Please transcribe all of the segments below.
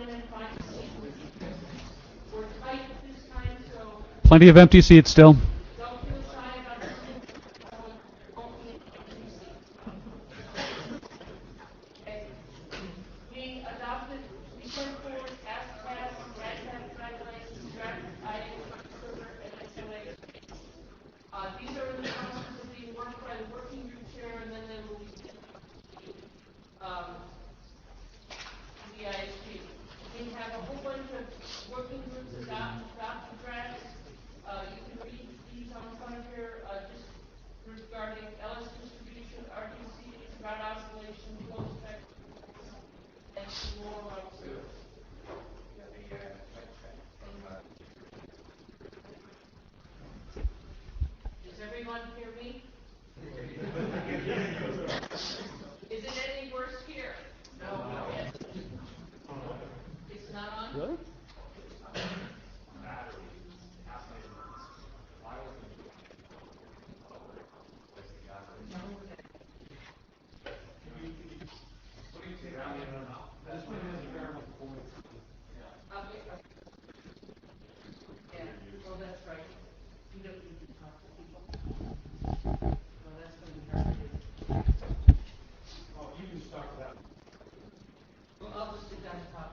in and find a seat. We're tight this time, so Plenty of empty seats still. don't feel shy about something. Won't be an empty seat. Okay. We adopted, we sent forward ASCAS, RADCAP guidelines, draft IETF server, and SLA. These are in the process of being worked by the working group chair, and then they will be the ISP. We have a whole bunch of working groups adopt the drafts. You can read these on the front here, just regarding LS distribution, RTC, route oscillation, flow spec, and some more on service. Does everyone hear me? Is it any worse here? No. It's not on? Really? Yeah, well, that's right. You don't need to talk to people. Well, that's going to be hard to do. Oh, you can start that. Well, I'll just sit down and talk.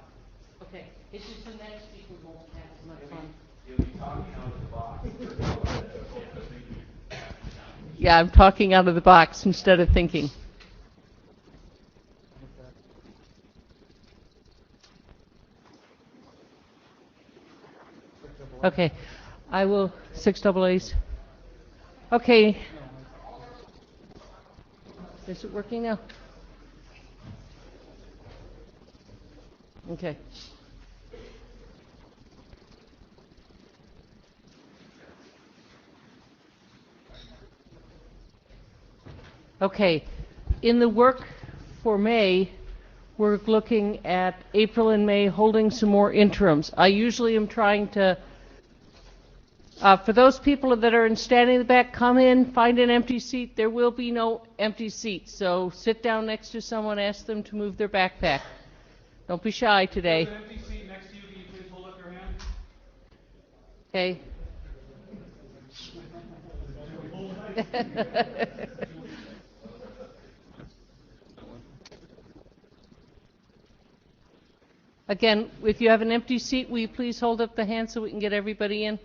Okay, it's just the next speaker won't have as much fun. You'll be talking out of the box. Yeah, I'm talking out of the box instead of thinking. Okay, I will, 6 double A's. Okay. Is it working now? Okay. Okay, in the work for May, we're looking at April and May holding some more interims. I usually am trying to, for those people that are standing in the back, come in, find an empty seat. There will be no empty seats, so sit down next to someone, ask them to move their backpack. Don't be shy today. There's an empty seat next to you. Can you please hold up your hand? Okay. Again, if you have an empty seat, will you please hold up the hand so we can get everybody in?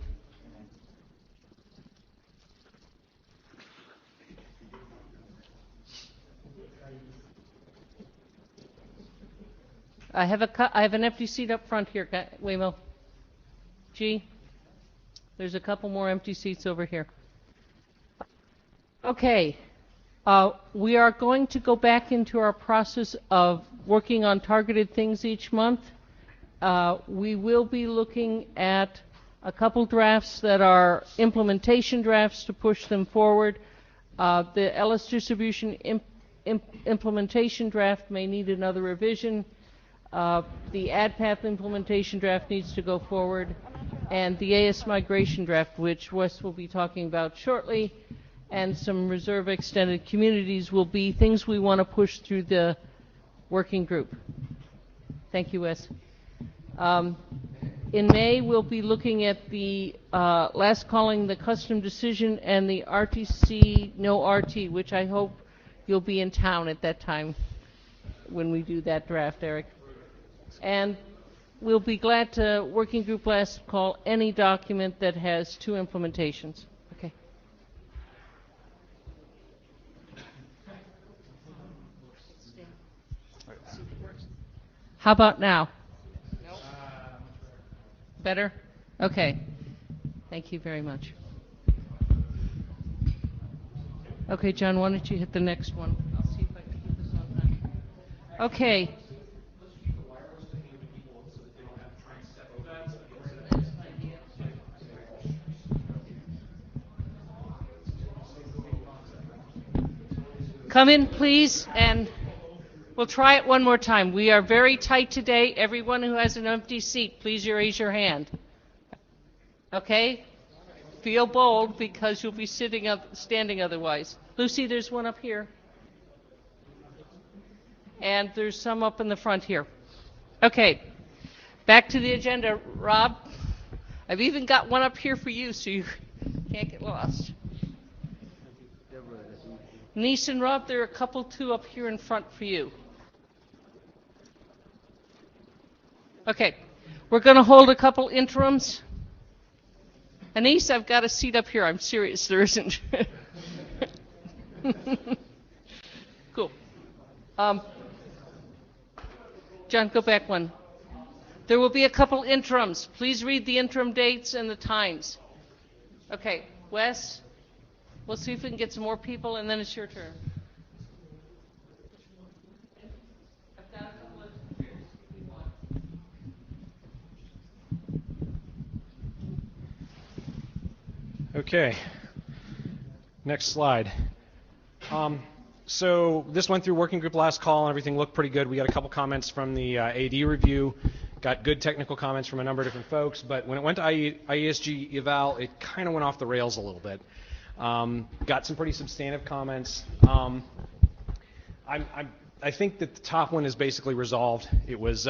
I have an empty seat up front here, Waymo. G, there's a couple more empty seats over here. Okay, we are going to go back into our process of working on targeted things each month. We will be looking at a couple drafts that are implementation drafts to push them forward. The LS distribution implementation draft may need another revision. The AdPath implementation draft needs to go forward, and the AS migration draft, which Wes will be talking about shortly, and some reserve extended communities will be things we want to push through the working group. Thank you, Wes. In May, we'll be looking at the last calling, the custom decision, and the RTC no RT, which I hope you'll be in town at that time when we do that draft, Eric. And we'll be glad to, working group last call, any document that has 2 implementations. Okay. How about now? Nope. Better? Okay. Thank you very much. Okay, John, why don't you hit the next one? I'll see if I can keep this on time. Okay. Come in, please, and we'll try it one more time. We are very tight today. Everyone who has an empty seat, please raise your hand. Okay? Feel bold because you'll be standing otherwise. Lucy, there's one up here. And there's some up in the front here. Okay. Back to the agenda, Rob. I've even got one up here for you so you can't get lost. Denise and Rob, there are a couple too up here in front for you. Okay, we're going to hold a couple interims. Anise, I've got a seat up here. I'm serious, there isn't. Cool. John, go back one. There will be a couple interims. Please read the interim dates and the times. Okay, Wes, we'll see if we can get some more people, and then it's your turn. I've got a couple of chairs if you want. Okay, next slide. So this went through working group last call and everything looked pretty good. We got a couple comments from the AD review, got good technical comments from a number of different folks, but when it went to IESG eval, it kind of went off the rails a little bit. Got some pretty substantive comments. I think that the top one is basically resolved. It was,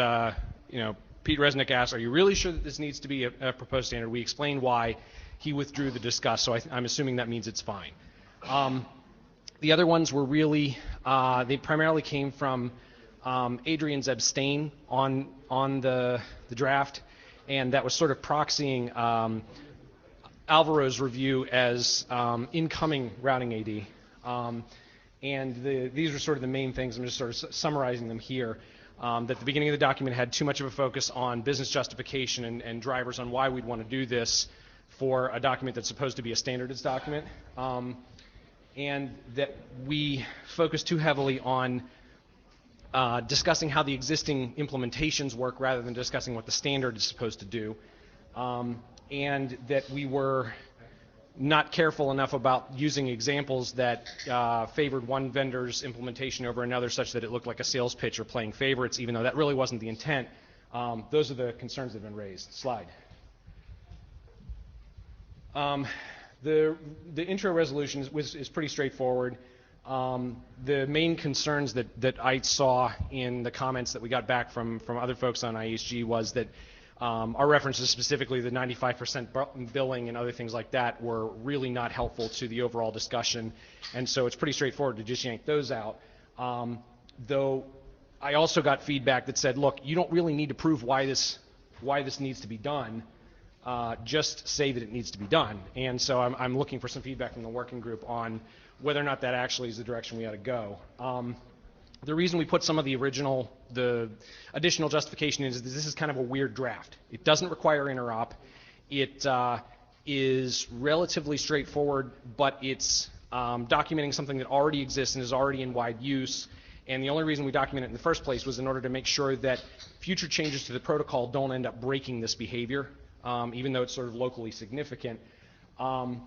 Pete Resnick asked, are you really sure that this needs to be a proposed standard? We explained why. He withdrew the discuss, so I'm assuming that means it's fine. The other ones were really, they primarily came from Adrian's abstain on the draft, and that was sort of proxying Alvaro's review as incoming routing AD. These were sort of the main things. I'm just sort of summarizing them here. That the beginning of the document had too much of a focus on business justification and drivers on why we'd want to do this for a document that's supposed to be a standards document, and that we focus too heavily on discussing how the existing implementations work rather than discussing what the standard is supposed to do, and that we were not careful enough about using examples that favored one vendor's implementation over another such that it looked like a sales pitch or playing favorites, even though that really wasn't the intent. Those are the concerns that have been raised. Slide. The intro resolution is pretty straightforward. The main concerns that I saw in the comments that we got back from other folks on IESG was that our references, specifically the 95% billing and other things like that, were really not helpful to the overall discussion, and so it's pretty straightforward to just yank those out. Though I also got feedback that said, look, you don't really need to prove why this needs to be done. Just say that it needs to be done. And so I'm looking for some feedback from the working group on whether or not that actually is the direction we ought to go. The reason we put some of the additional justification is that this is kind of a weird draft. It doesn't require interop. It is relatively straightforward, but it's documenting something that already exists and is already in wide use. And the only reason we document it in the first place was in order to make sure that future changes to the protocol don't end up breaking this behavior. Even though it's sort of locally significant. And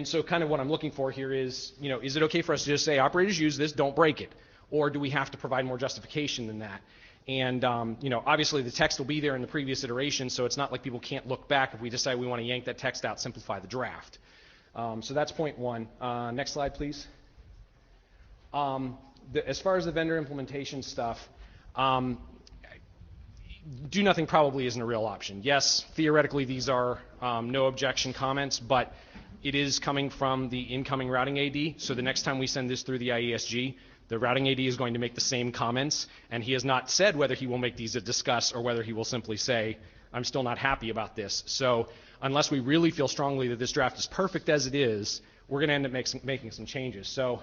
so kind of what I'm looking for here is, is it okay for us to just say, operators use this, don't break it? Or do we have to provide more justification than that? And, obviously the text will be there in the previous iteration, so it's not like people can't look back if we decide we want to yank that text out, simplify the draft. So that's point one. Next slide, please. As far as the vendor implementation stuff, do nothing probably isn't a real option. Yes, theoretically these are no objection comments, but it is coming from the incoming routing AD, so the next time we send this through the IESG, the routing AD is going to make the same comments, and he has not said whether he will make these a discuss or whether he will simply say, I'm still not happy about this. So unless we really feel strongly that this draft is perfect as it is, we're going to end up making some changes. So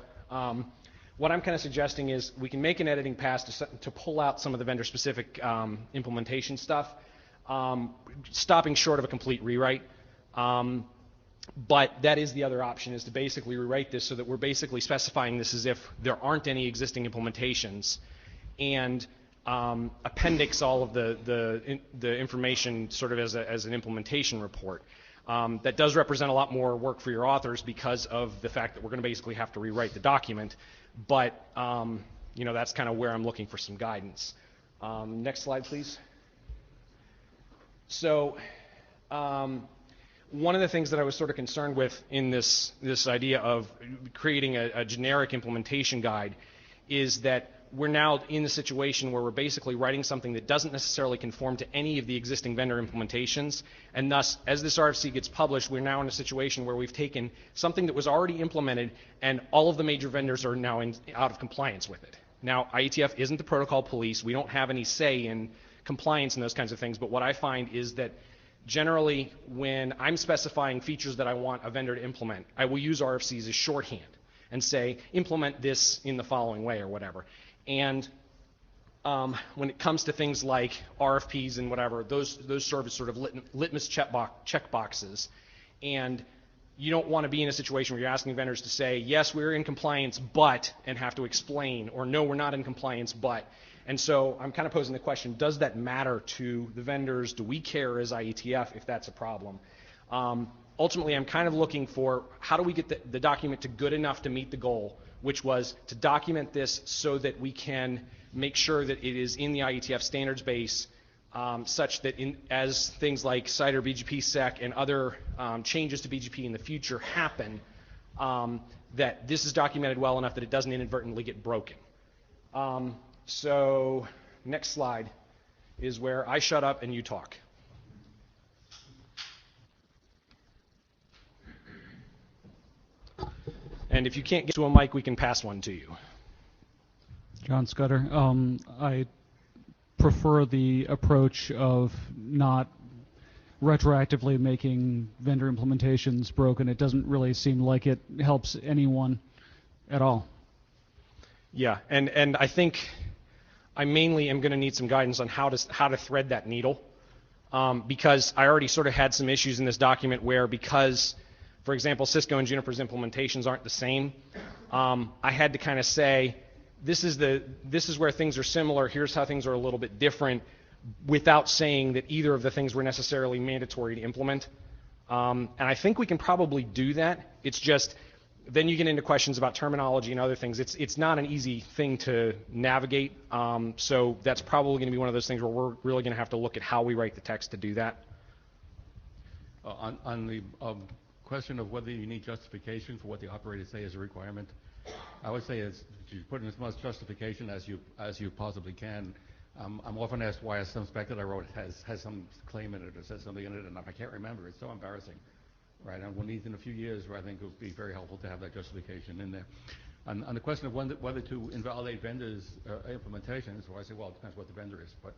what I'm kind of suggesting is we can make an editing pass to pull out some of the vendor-specific implementation stuff, stopping short of a complete rewrite. But that is the other option, is to basically rewrite this so that we're basically specifying this as if there aren't any existing implementations, and appendix all of the information sort of as an implementation report. That does represent a lot more work for your authors because of the fact that we're going to basically have to rewrite the document. But that's kind of where I'm looking for some guidance. Next slide, please. So one of the things that I was sort of concerned with in this idea of creating a generic implementation guide is that we're now in a situation where we're basically writing something that doesn't necessarily conform to any of the existing vendor implementations, and thus, as this RFC gets published, we're now in a situation where we've taken something that was already implemented, and all of the major vendors are now out of compliance with it. Now, IETF isn't the protocol police. We don't have any say in compliance and those kinds of things, but what I find is that generally, when I'm specifying features that I want a vendor to implement, I will use RFCs as shorthand and say, implement this in the following way or whatever. And when it comes to things like RFPs and whatever, those serve as sort of litmus check boxes. And you don't want to be in a situation where you're asking vendors to say, yes, we're in compliance, but, and have to explain, or no, we're not in compliance, but. And so I'm kind of posing the question, does that matter to the vendors? Do we care as IETF if that's a problem? Ultimately, I'm kind of looking for how do we get the document to good enough to meet the goal, which was to document this so that we can make sure that it is in the IETF standards base such that as things like CIDR, BGP SEC, and other changes to BGP in the future happen, that this is documented well enough that it doesn't inadvertently get broken. So next slide is where I shut up and you talk. And if you can't get to a mic, we can pass one to you. John Scudder. I prefer the approach of not retroactively making vendor implementations broken. It doesn't really seem like it helps anyone at all. Yeah, and I think I mainly am going to need some guidance on how to thread that needle, because I already sort of had some issues in this document where, because, for example, Cisco and Juniper's implementations aren't the same, I had to kind of say, this is where things are similar, here's how things are a little bit different, without saying that either of the things were necessarily mandatory to implement. And I think we can probably do that. It's just, then you get into questions about terminology and other things. It's not an easy thing to navigate, so that's probably going to be one of those things where we're really going to have to look at how we write the text to do that. On the question of whether you need justification for what the operators say is a requirement, I would say is you put in as much justification as you possibly can. I'm often asked why some spec that I wrote has some claim in it or says something in it, and I can't remember. It's so embarrassing, right? And we'll need in a few years where I think it would be very helpful to have that justification in there. On the question of whether to invalidate vendors' implementations, well, I say, well, it depends what the vendor is, but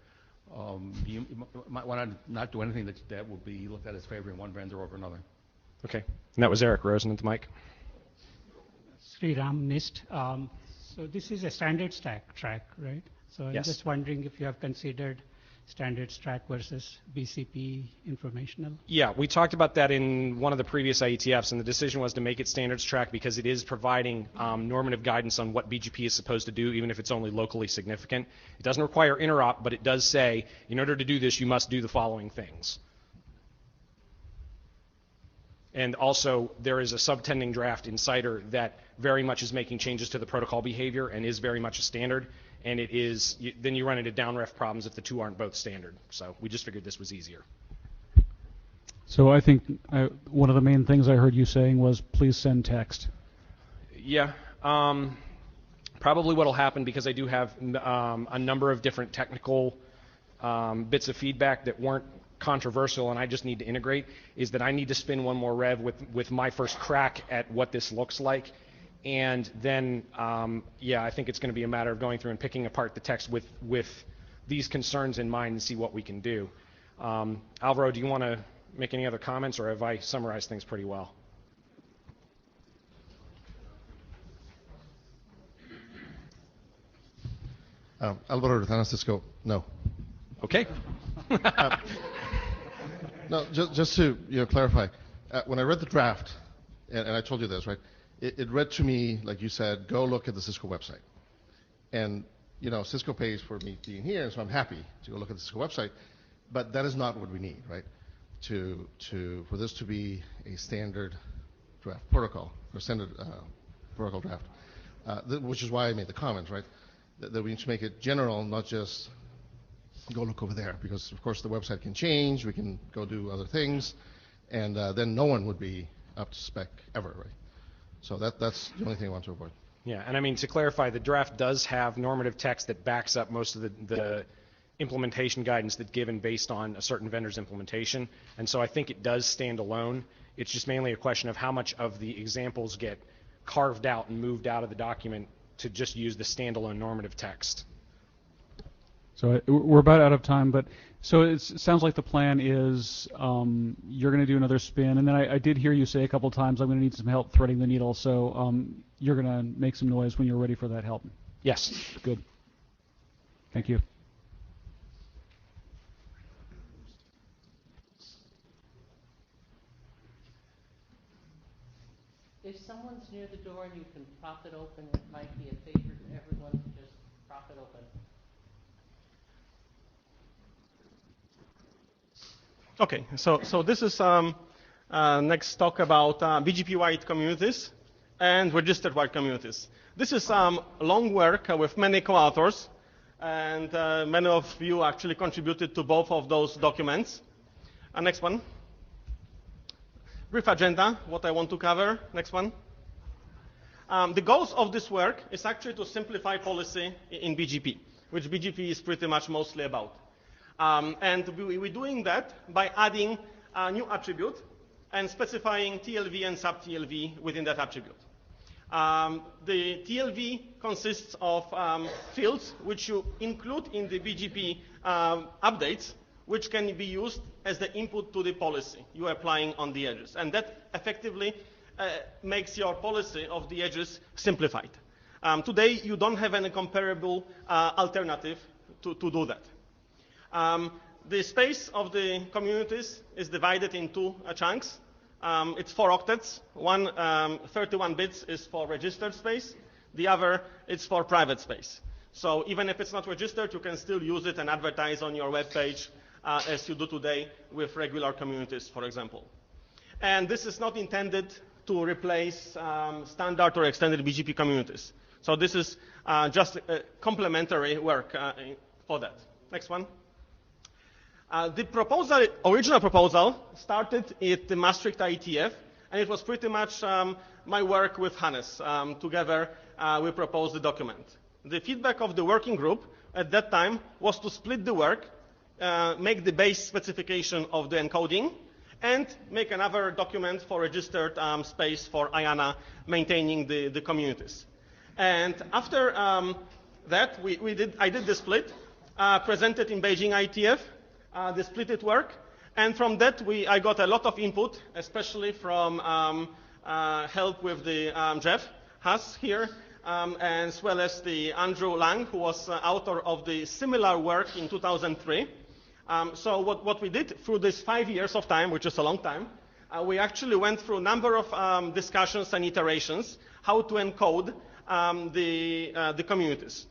you might want to not do anything that will be looked at as favoring one vendor over another. Okay, and that was Eric Rosen at the mic. Sriram NIST. So this is a standards track, right? So I'm Yes. just wondering if you have considered standards track versus BCP informational. Yeah, we talked about that in one of the previous IETFs, and the decision was to make it standards track because it is providing normative guidance on what BGP is supposed to do, even if it's only locally significant. It doesn't require interop, but it does say, in order to do this, you must do the following things. And also, there is a subtending draft in CIDR that very much is making changes to the protocol behavior and is very much a standard. And it is, then you run into downref problems if the two aren't both standard. So we just figured this was easier. So I think one of the main things I heard you saying was please send text. Yeah, probably what will happen, because I do have a number of different technical bits of feedback that weren't controversial and I just need to integrate, is that I need to spin one more rev with my first crack at what this looks like. And then, yeah, I think it's going to be a matter of going through and picking apart the text with these concerns in mind and see what we can do. Alvaro, do you want to make any other comments, or have I summarized things pretty well? Alvaro Retana, Cisco, no. Okay. No, just to clarify, when I read the draft, and I told you this, right? It read to me, like you said, go look at the Cisco website. And, Cisco pays for me being here, so I'm happy to go look at the Cisco website. But that is not what we need, right? For this to be a standard draft protocol, or standard protocol draft, which is why I made the comment, right? That we need to make it general, not just go look over there, because, of course, the website can change. We can go do other things, and then no one would be up to spec ever, right? So that's the only thing I want to avoid. Yeah, and I mean, to clarify, the draft does have normative text that backs up most of the implementation guidance that's given based on a certain vendor's implementation. And so I think it does stand alone. It's just mainly a question of how much of the examples get carved out and moved out of the document to just use the standalone normative text. So we're about out of time, but so it sounds like the plan is you're going to do another spin, and then I did hear you say a couple times I'm going to need some help threading the needle, so you're going to make some noise when you're ready for that help. Yes. Good. Thank you. If someone's near the door and you can prop it open, it might be a favor to everyone to just prop it open. Okay, so this is next talk about BGP-wide communities and registered-wide communities. This is long work with many co-authors, and many of you actually contributed to both of those documents. Next one. Brief agenda, what I want to cover. Next one. The goals of this work is actually to simplify policy in BGP, which BGP is pretty much mostly about. And we're doing that by adding a new attribute and specifying TLV and sub-TLV within that attribute. The TLV consists of fields which you include in the BGP updates, which can be used as the input to the policy you are applying on the edges. And that effectively makes your policy of the edges simplified. Today, you don't have any comparable alternative to do that. The space of the communities is divided in two chunks. It's 4 octets. One 31 bits is for registered space. The other is for private space. So even if it's not registered, you can still use it and advertise on your web page as you do today with regular communities, for example. And this is not intended to replace standard or extended BGP communities. So this is just complementary work for that. Next one. The original proposal started at the Maastricht IETF, and it was pretty much my work with Hannes. Together, we proposed the document. The feedback of the working group at that time was to split the work, make the base specification of the encoding, and make another document for registered space for IANA maintaining the communities. And after that, I did the split, presented in Beijing IETF, the splitted work, and from that I got a lot of input, especially from help with the Jeff Haas here, as well as the Andrew Lang, who was author of the similar work in 2003. So what we did through this 5 years of time, which is a long time, we actually went through a number of discussions and iterations how to encode the communities.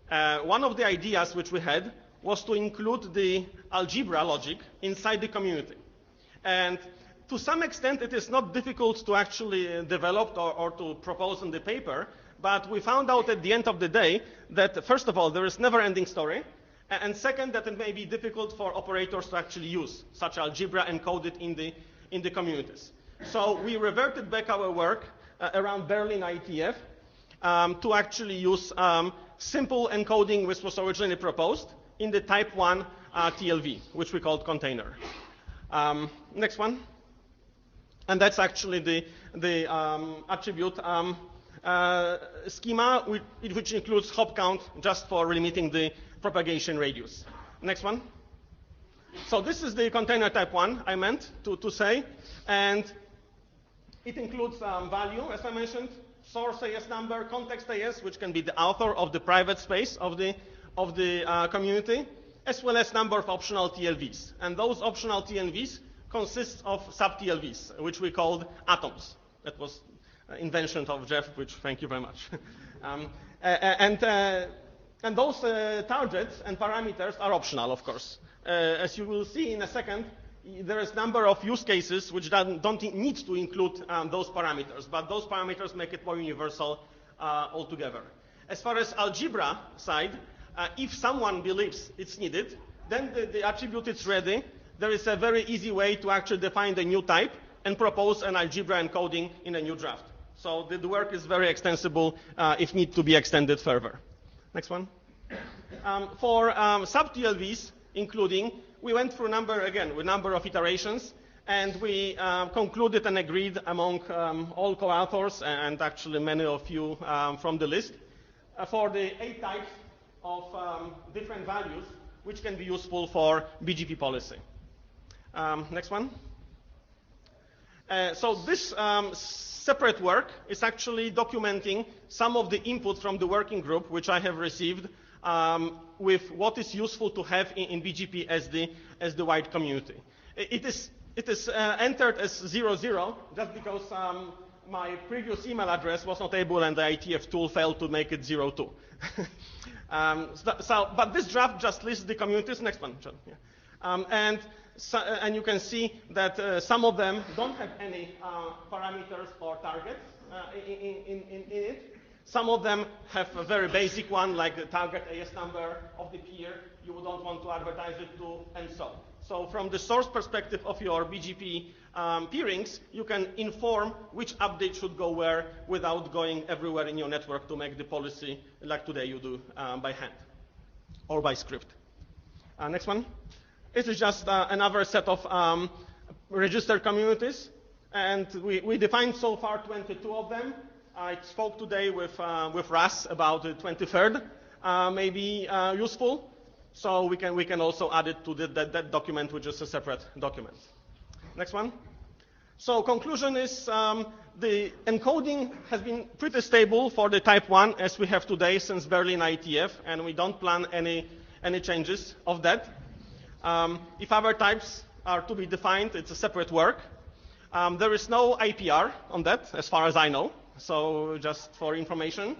One of the ideas which we had was to include the algebra logic inside the community. And to some extent, it is not difficult to actually develop or to propose in the paper, but we found out at the end of the day that, first of all, there is never-ending story, and second, that it may be difficult for operators to actually use such algebra encoded in the communities. So we reverted back our work around Berlin IETF to actually use simple encoding, which was originally proposed, in the type 1 TLV, which we called container. Next one. And that's actually the attribute schema, which includes hop count just for limiting the propagation radius. Next one. So this is the container type 1 I meant to say. And it includes value, as I mentioned, source AS number, context AS, which can be the author of the private space of the community, as well as number of optional TLVs. And those optional TLVs consist of sub-TLVs, which we called atoms. That was invention of Jeff, which thank you very much. And those targets and parameters are optional, of course. As you will see in a second, there is a number of use cases which don't need to include those parameters, but those parameters make it more universal altogether. As far as algebra side, if someone believes it's needed, then the attribute is ready. There is a very easy way to actually define the new type and propose an algebra encoding in a new draft. So the work is very extensible if need to be extended further. Next one. For sub-TLVs, including, we went through a number of iterations, and we concluded and agreed among all co-authors, and actually many of you from the list, for the 8 types of different values which can be useful for BGP policy. Next one. So this separate work is actually documenting some of the input from the working group which I have received with what is useful to have in BGP as the wide community. It is entered as 00 just because my previous email address was not able and the IETF tool failed to make it 02. But this draft just lists the communities. Next one, John. Yeah. And you can see that some of them don't have any parameters or targets in it. Some of them have a very basic one, like the target AS number of the peer you don't want to advertise it to, and so on. So from the source perspective of your BGP peerings, you can inform which update should go where without going everywhere in your network to make the policy like today you do by hand or by script. Next one. This is just another set of registered communities, and we defined so far 22 of them. I spoke today with Ras about the 23rd, maybe useful. So we can also add it to that document, which is a separate document. Next one. So conclusion is the encoding has been pretty stable for the type 1 as we have today since Berlin IETF, and we don't plan any changes of that. If other types are to be defined, it's a separate work. There is no IPR on that, as far as I know, so just for information.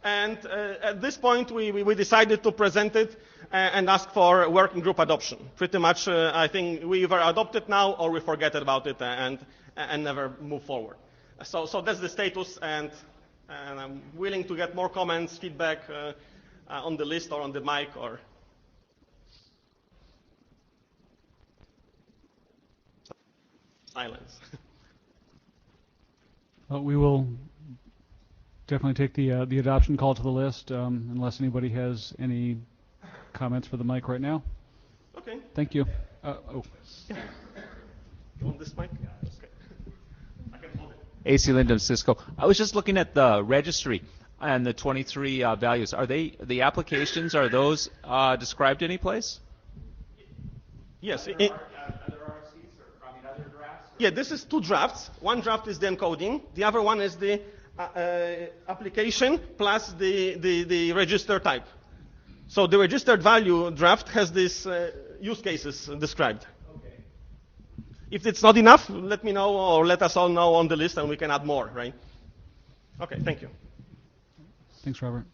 And at this point, we decided to present it and ask for working group adoption. Pretty much, I think we either adopt it now or we forget about it and never move forward. So that's the status, and I'm willing to get more comments, feedback on the list or on the mic or. Silence. We will definitely take the adoption call to the list, unless anybody has any comments for the mic right now. Okay. Thank you. Yeah. You want this mic? Yeah. Okay. I can hold it. AC Lindum, Cisco. I was just looking at the registry and the 23 values. Are they the applications? Are those described any place? Yes. Yeah, this is 2 drafts. One draft is the encoding. The other one is the application plus the register type. So the registered value draft has these use cases described. Okay. If it's not enough, let me know or let us all know on the list and we can add more, right? Okay, thank you. Thanks, Robert.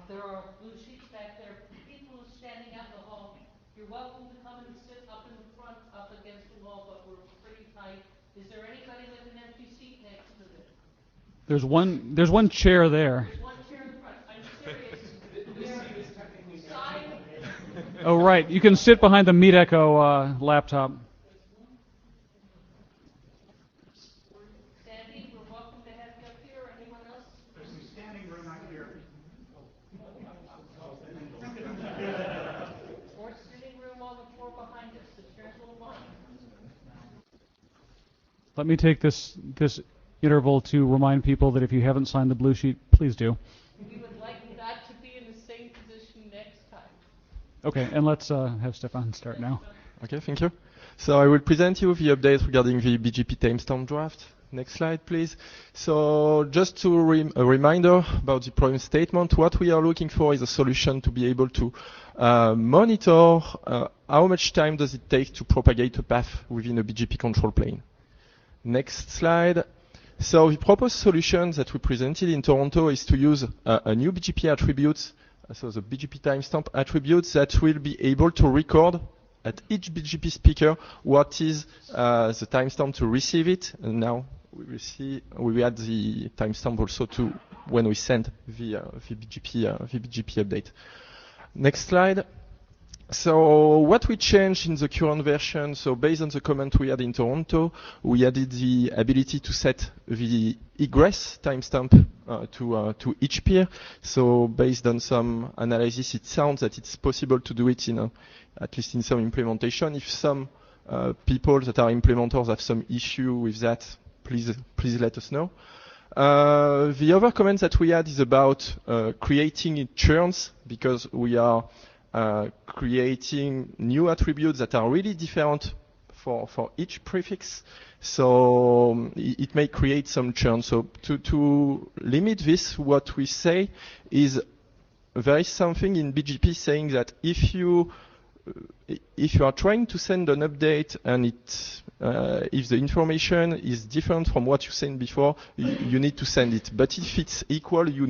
There are blue sheets back there. People standing out in the hall, you're welcome to come and sit up in the front, up against the wall, but we're pretty tight. Is there anybody with an empty seat next to them? There's one chair there. There's one chair in front. I'm serious. Oh, right. You can sit behind the MeetEcho laptop. Sandy, we're welcome to have you up here. Or anyone else? There's some standing room out here. Or sitting room on the floor behind us. The chairs will line. Let me take this interval to remind people that if you haven't signed the blue sheet, please do. We would like not to be in the same position next time. Okay, and let's have Stefan start now. Okay, thank you. So I will present you the updates regarding the BGP timestamp draft. Next slide, please. So just to a reminder about the problem statement, what we are looking for is a solution to be able to monitor how much time does it take to propagate a path within a BGP control plane. Next slide. So the proposed solution that we presented in Toronto is to use a new BGP attribute, so the BGP timestamp attribute that will be able to record at each BGP speaker what is the timestamp to receive it. And now we add the timestamp also to when we send the BGP update. Next slide. So what we changed in the current version, so based on the comment we had in Toronto, we added the ability to set the egress timestamp to each peer. So based on some analysis, it sounds that it's possible to do it in at least in some implementation. If some people that are implementers have some issue with that, please let us know. The other comment that we had is about creating churns, because we are creating new attributes that are really different for each prefix. So it may create some churn. So to limit this, what we say is there is something in BGP saying that if you are trying to send an update and if the information is different from what you sent before, you need to send it. But if it's equal, you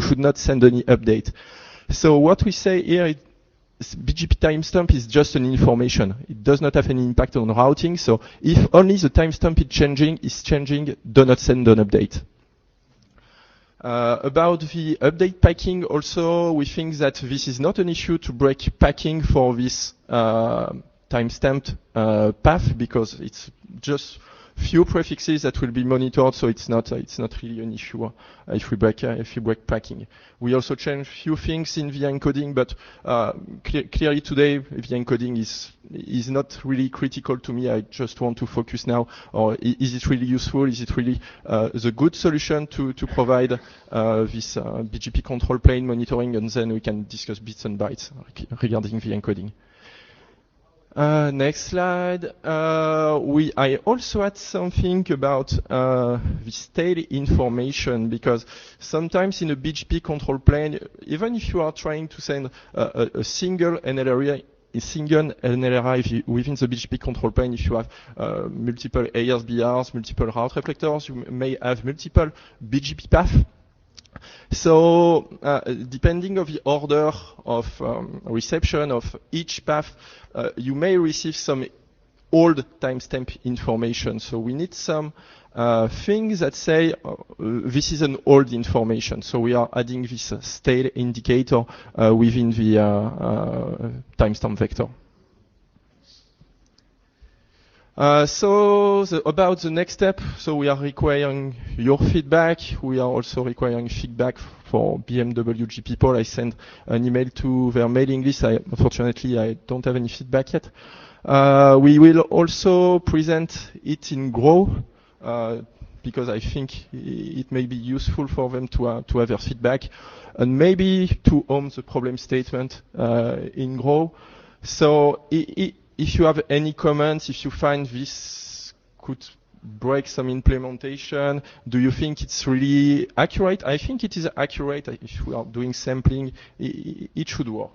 should not send any update. So what we say here is BGP timestamp is just an information. It does not have any impact on routing. So if only the timestamp is changing, do not send an update. About the update packing also, we think that this is not an issue to break packing for this timestamped path, because it's just few prefixes that will be monitored, so it's not really an issue if we break packing. We also changed few things in the encoding, but clearly today the encoding is not really critical to me. I just want to focus now, or is it really useful? Is it really the good solution to provide this BGP control plane monitoring, and then we can discuss bits and bytes regarding the encoding. Next slide. I also had something about the stale information, because sometimes in a BGP control plane, even if you are trying to send a single NLRI, within the BGP control plane, if you have multiple ASBRs, multiple route reflectors, you may have multiple BGP paths. So depending on the order of reception of each path, you may receive some old timestamp information. So we need some things that say this is an old information. So we are adding this stale indicator within the timestamp vector. About the next step, so we are requiring your feedback. We are also requiring feedback for BMWG people. I sent an email to their mailing list. Unfortunately, I don't have any feedback yet. We will also present it in Grow, because I think it may be useful for them to have their feedback, and maybe to home the problem statement in Grow. So if you have any comments, if you find this could break some implementation, do you think it's really accurate? I think it is accurate. If we are doing sampling, it should work.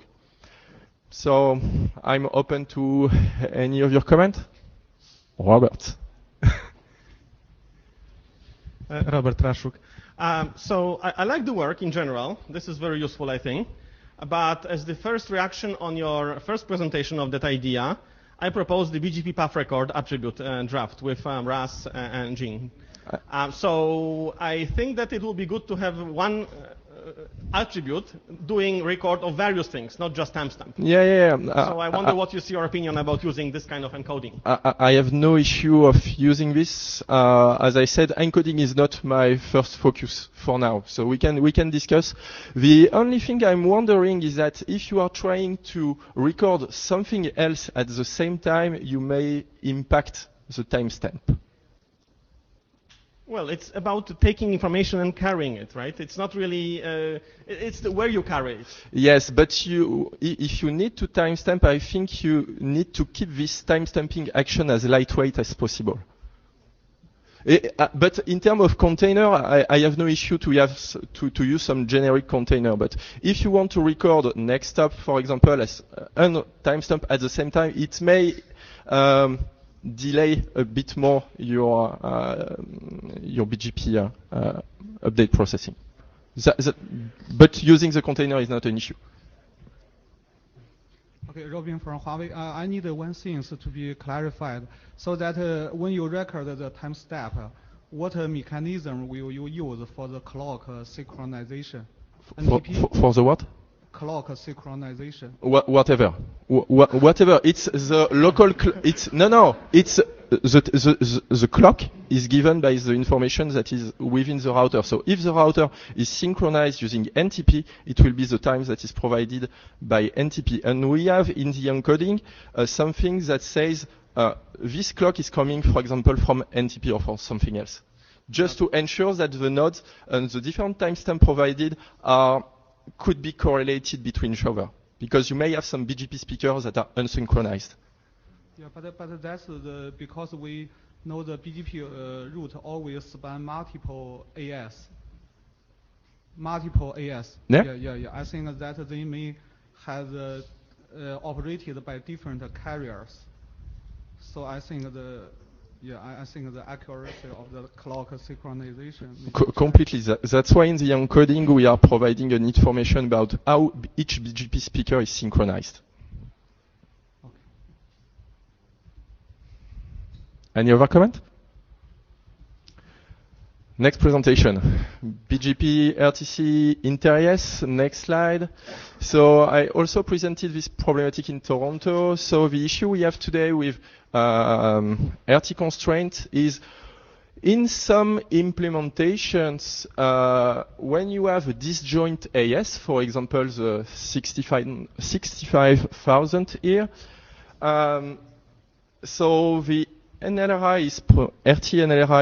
So I'm open to any of your comments. Robert. Robert Raszuk. So I like the work in general. This is very useful, I think. But as the first reaction on your first presentation of that idea, I propose the BGP path record attribute draft with Ras and Jing. So I think that it will be good to have one attribute doing record of various things, not just timestamp. Yeah. So I wonder what is your opinion about using this kind of encoding. I have no issue of using this. As I said, encoding is not my first focus for now, so we can discuss. The only thing I'm wondering is that if you are trying to record something else at the same time, you may impact the timestamp. Well, it's about taking information and carrying it, right? It's not really, it's where you carry it. Yes, but if you need to timestamp, I think you need to keep this timestamping action as lightweight as possible. But in terms of container, I have no issue to use some generic container. But if you want to record next stop, for example, as a timestamp at the same time, it may delay a bit more your BGP update processing. But using the container is not an issue. Okay, Robin from Huawei. I need one thing to be clarified, so that when you record the timestamp, what mechanism will you use for the clock synchronization? For the what? clock synchronization. Whatever. Whatever. It's the local. It's no. It's the clock is given by the information that is within the router. So if the router is synchronized using NTP, it will be the time that is provided by NTP. And we have in the encoding something that says this clock is coming, for example, from NTP or from something else, just to ensure that the nodes and the different timestamp provided could be correlated between each other, because you may have some BGP speakers that are unsynchronized. Yeah, but that's because we know the BGP route always span multiple AS. Yeah. I think that they may have operated by different carriers. So I think I think the accuracy of the clock synchronization. Completely. That's why in the encoding we are providing an information about how each BGP speaker is synchronized. Okay. Any other comment? Next presentation, BGP RTC inter-AS. Next slide. So I also presented this problematic in Toronto. So the issue we have today with RT constraint is in some implementations, when you have a disjoint AS, for example, the 65,000 here, so the RT NLRI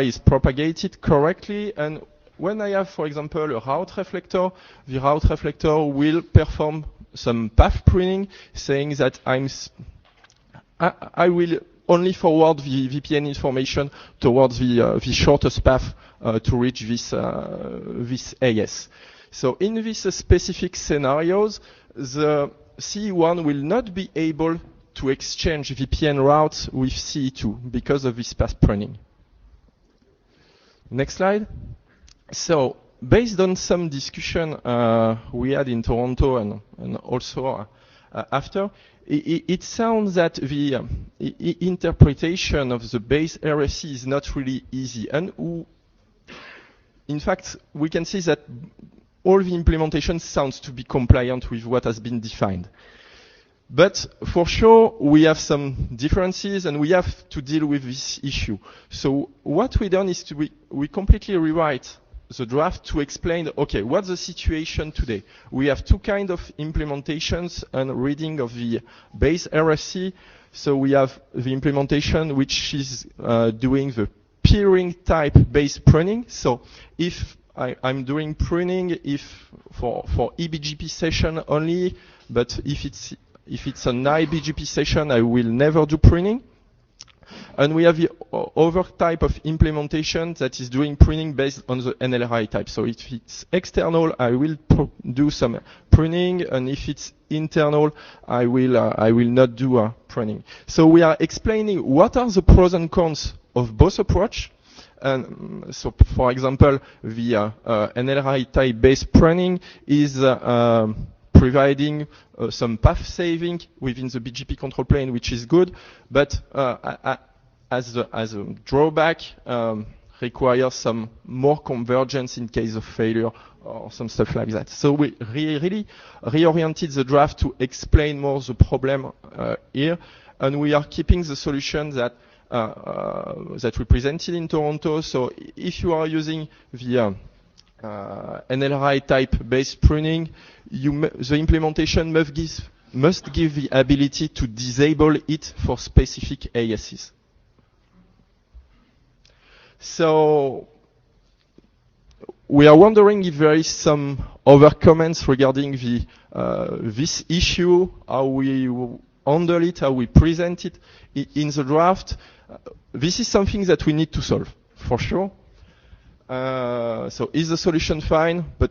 is propagated correctly, and when I have, for example, a route reflector, the route reflector will perform some path pruning, saying that I will only forward the VPN information towards the shortest path to reach this AS. So in these specific scenarios, the CE1 will not be able to exchange VPN routes with CE2 because of this path pruning. Next slide. So based on some discussion we had in Toronto and also after, it sounds that the interpretation of the base RFC is not really easy. And in fact, we can see that all the implementation sounds to be compliant with what has been defined. But for sure, we have some differences and we have to deal with this issue. So what we done is we completely rewrite the draft to explain, okay, what's the situation today? We have two kinds of implementations and reading of the base RFC. So we have the implementation which is doing the peering type base pruning. So if I'm doing pruning for eBGP session only, but if it's an iBGP session, I will never do pruning. And we have the other type of implementation that is doing pruning based on the NLRI type. So if it's external, I will do some pruning, and if it's internal, I will not do pruning. So we are explaining what are the pros and cons of both approach. And so, for example, the NLRI type based pruning is providing some path saving within the BGP control plane, which is good, but as a drawback, requires some more convergence in case of failure or some stuff like that. So we really reoriented the draft to explain more the problem here, and we are keeping the solution that we presented in Toronto. So if you are using the NLRI type based pruning, the implementation must give the ability to disable it for specific ASs. So we are wondering if there is some other comments regarding this issue, how we handle it, how we present it in the draft. This is something that we need to solve, for sure. So is the solution fine? But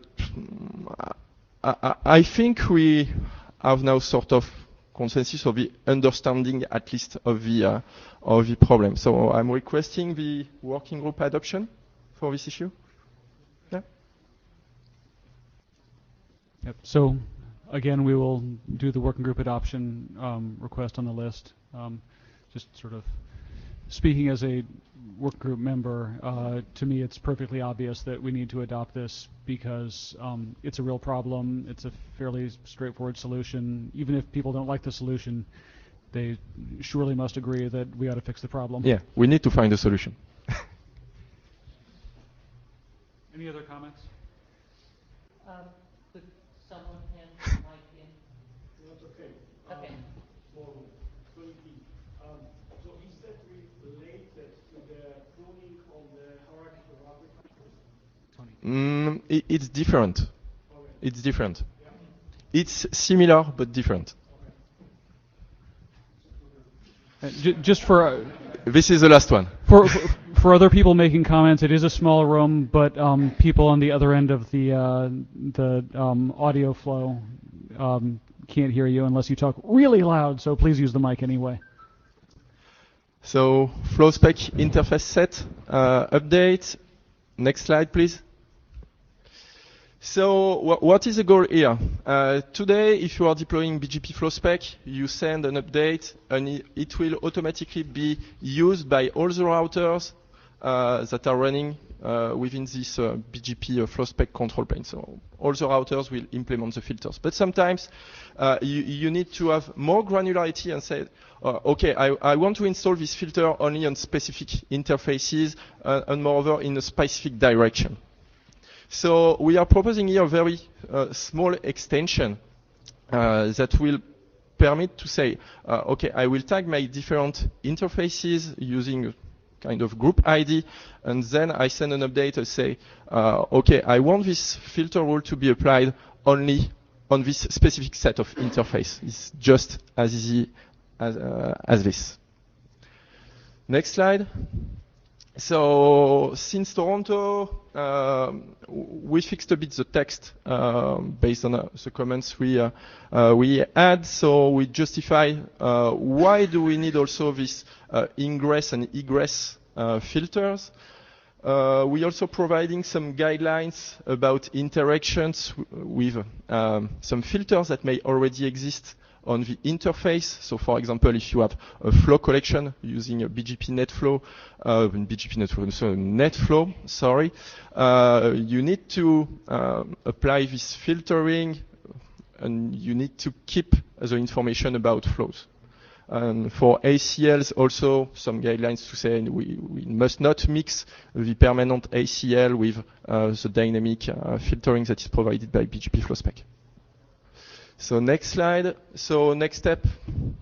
I think we have now sort of consensus of the understanding, at least of the problem. So I'm requesting the working group adoption for this issue. Yeah. Yep. So again, we will do the working group adoption request on the list. Just sort of Speaking as a work group member, to me it's perfectly obvious that we need to adopt this because it's a real problem. It's a fairly straightforward solution. Even if people don't like the solution, they surely must agree that we ought to fix the problem. Yeah, we need to find a solution. Any other comments? Could someone hand the mic in? That's okay. Okay. So he said related to the pruning on the hierarchical architecture. It's different. Okay. It's different. Yeah. It's similar but different. Just for This is the last one. for other people making comments, it is a small room, but people on the other end of the audio flow can't hear you unless you talk really loud. So please use the mic anyway. So flow spec interface set update. Next slide, please. So what is the goal here? Today, if you are deploying BGP flow spec, you send an update, and it will automatically be used by all the routers that are running within this BGP flow spec control plane. So all the routers will implement the filters. But sometimes you need to have more granularity and say, okay, I want to install this filter only on specific interfaces and moreover in a specific direction. So we are proposing here a very small extension that will permit to say, okay, I will tag my different interfaces using a kind of group ID, and then I send an update and say, okay, I want this filter rule to be applied only on this specific set of interface. It's just as easy as this. Next slide. So since Toronto, we fixed a bit the text based on the comments we had. So we justify why do we need also this ingress and egress filters. We also providing some guidelines about interactions with some filters that may already exist on the interface. So for example, if you have a flow collection using a BGP NetFlow, you need to apply this filtering, and you need to keep the information about flows. And for ACLs, also some guidelines to say we must not mix the permanent ACL with the dynamic filtering that is provided by BGP flow spec. So next slide. So next step,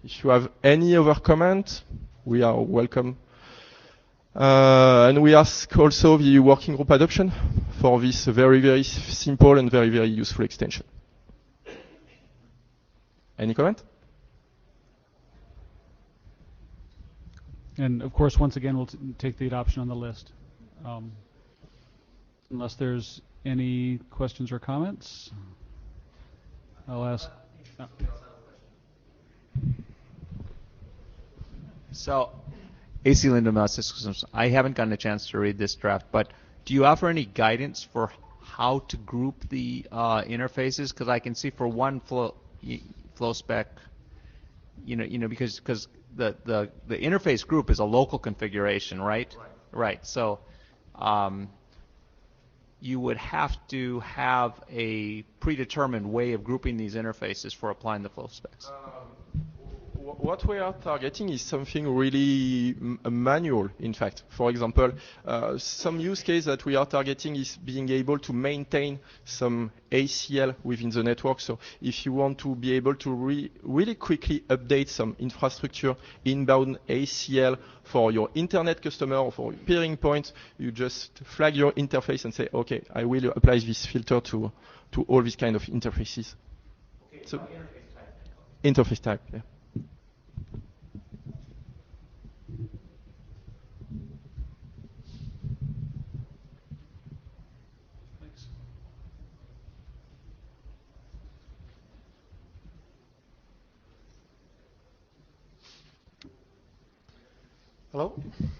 if you have any other comment, we are welcome. And we ask also the working group adoption for this very, very simple and very, very useful extension. Any comment? And of course, once again, we'll take the adoption on the list. Unless there's any questions or comments. I'll ask. So, AC Lindemann Systems, I haven't gotten a chance to read this draft, but do you offer any guidance for how to group the interfaces? Because I can see for one flow spec, because the interface group is a local configuration, right? Right. So, you would have to have a predetermined way of grouping these interfaces for applying the flow specs. What we are targeting is something really manual, in fact. For example, some use case that we are targeting is being able to maintain some ACL within the network. So if you want to be able to really quickly update some infrastructure inbound ACL for your internet customer or for your peering point, you just flag your interface and say, okay, I will apply this filter to all these kind of interfaces. Okay, so interface type, yeah. Hello,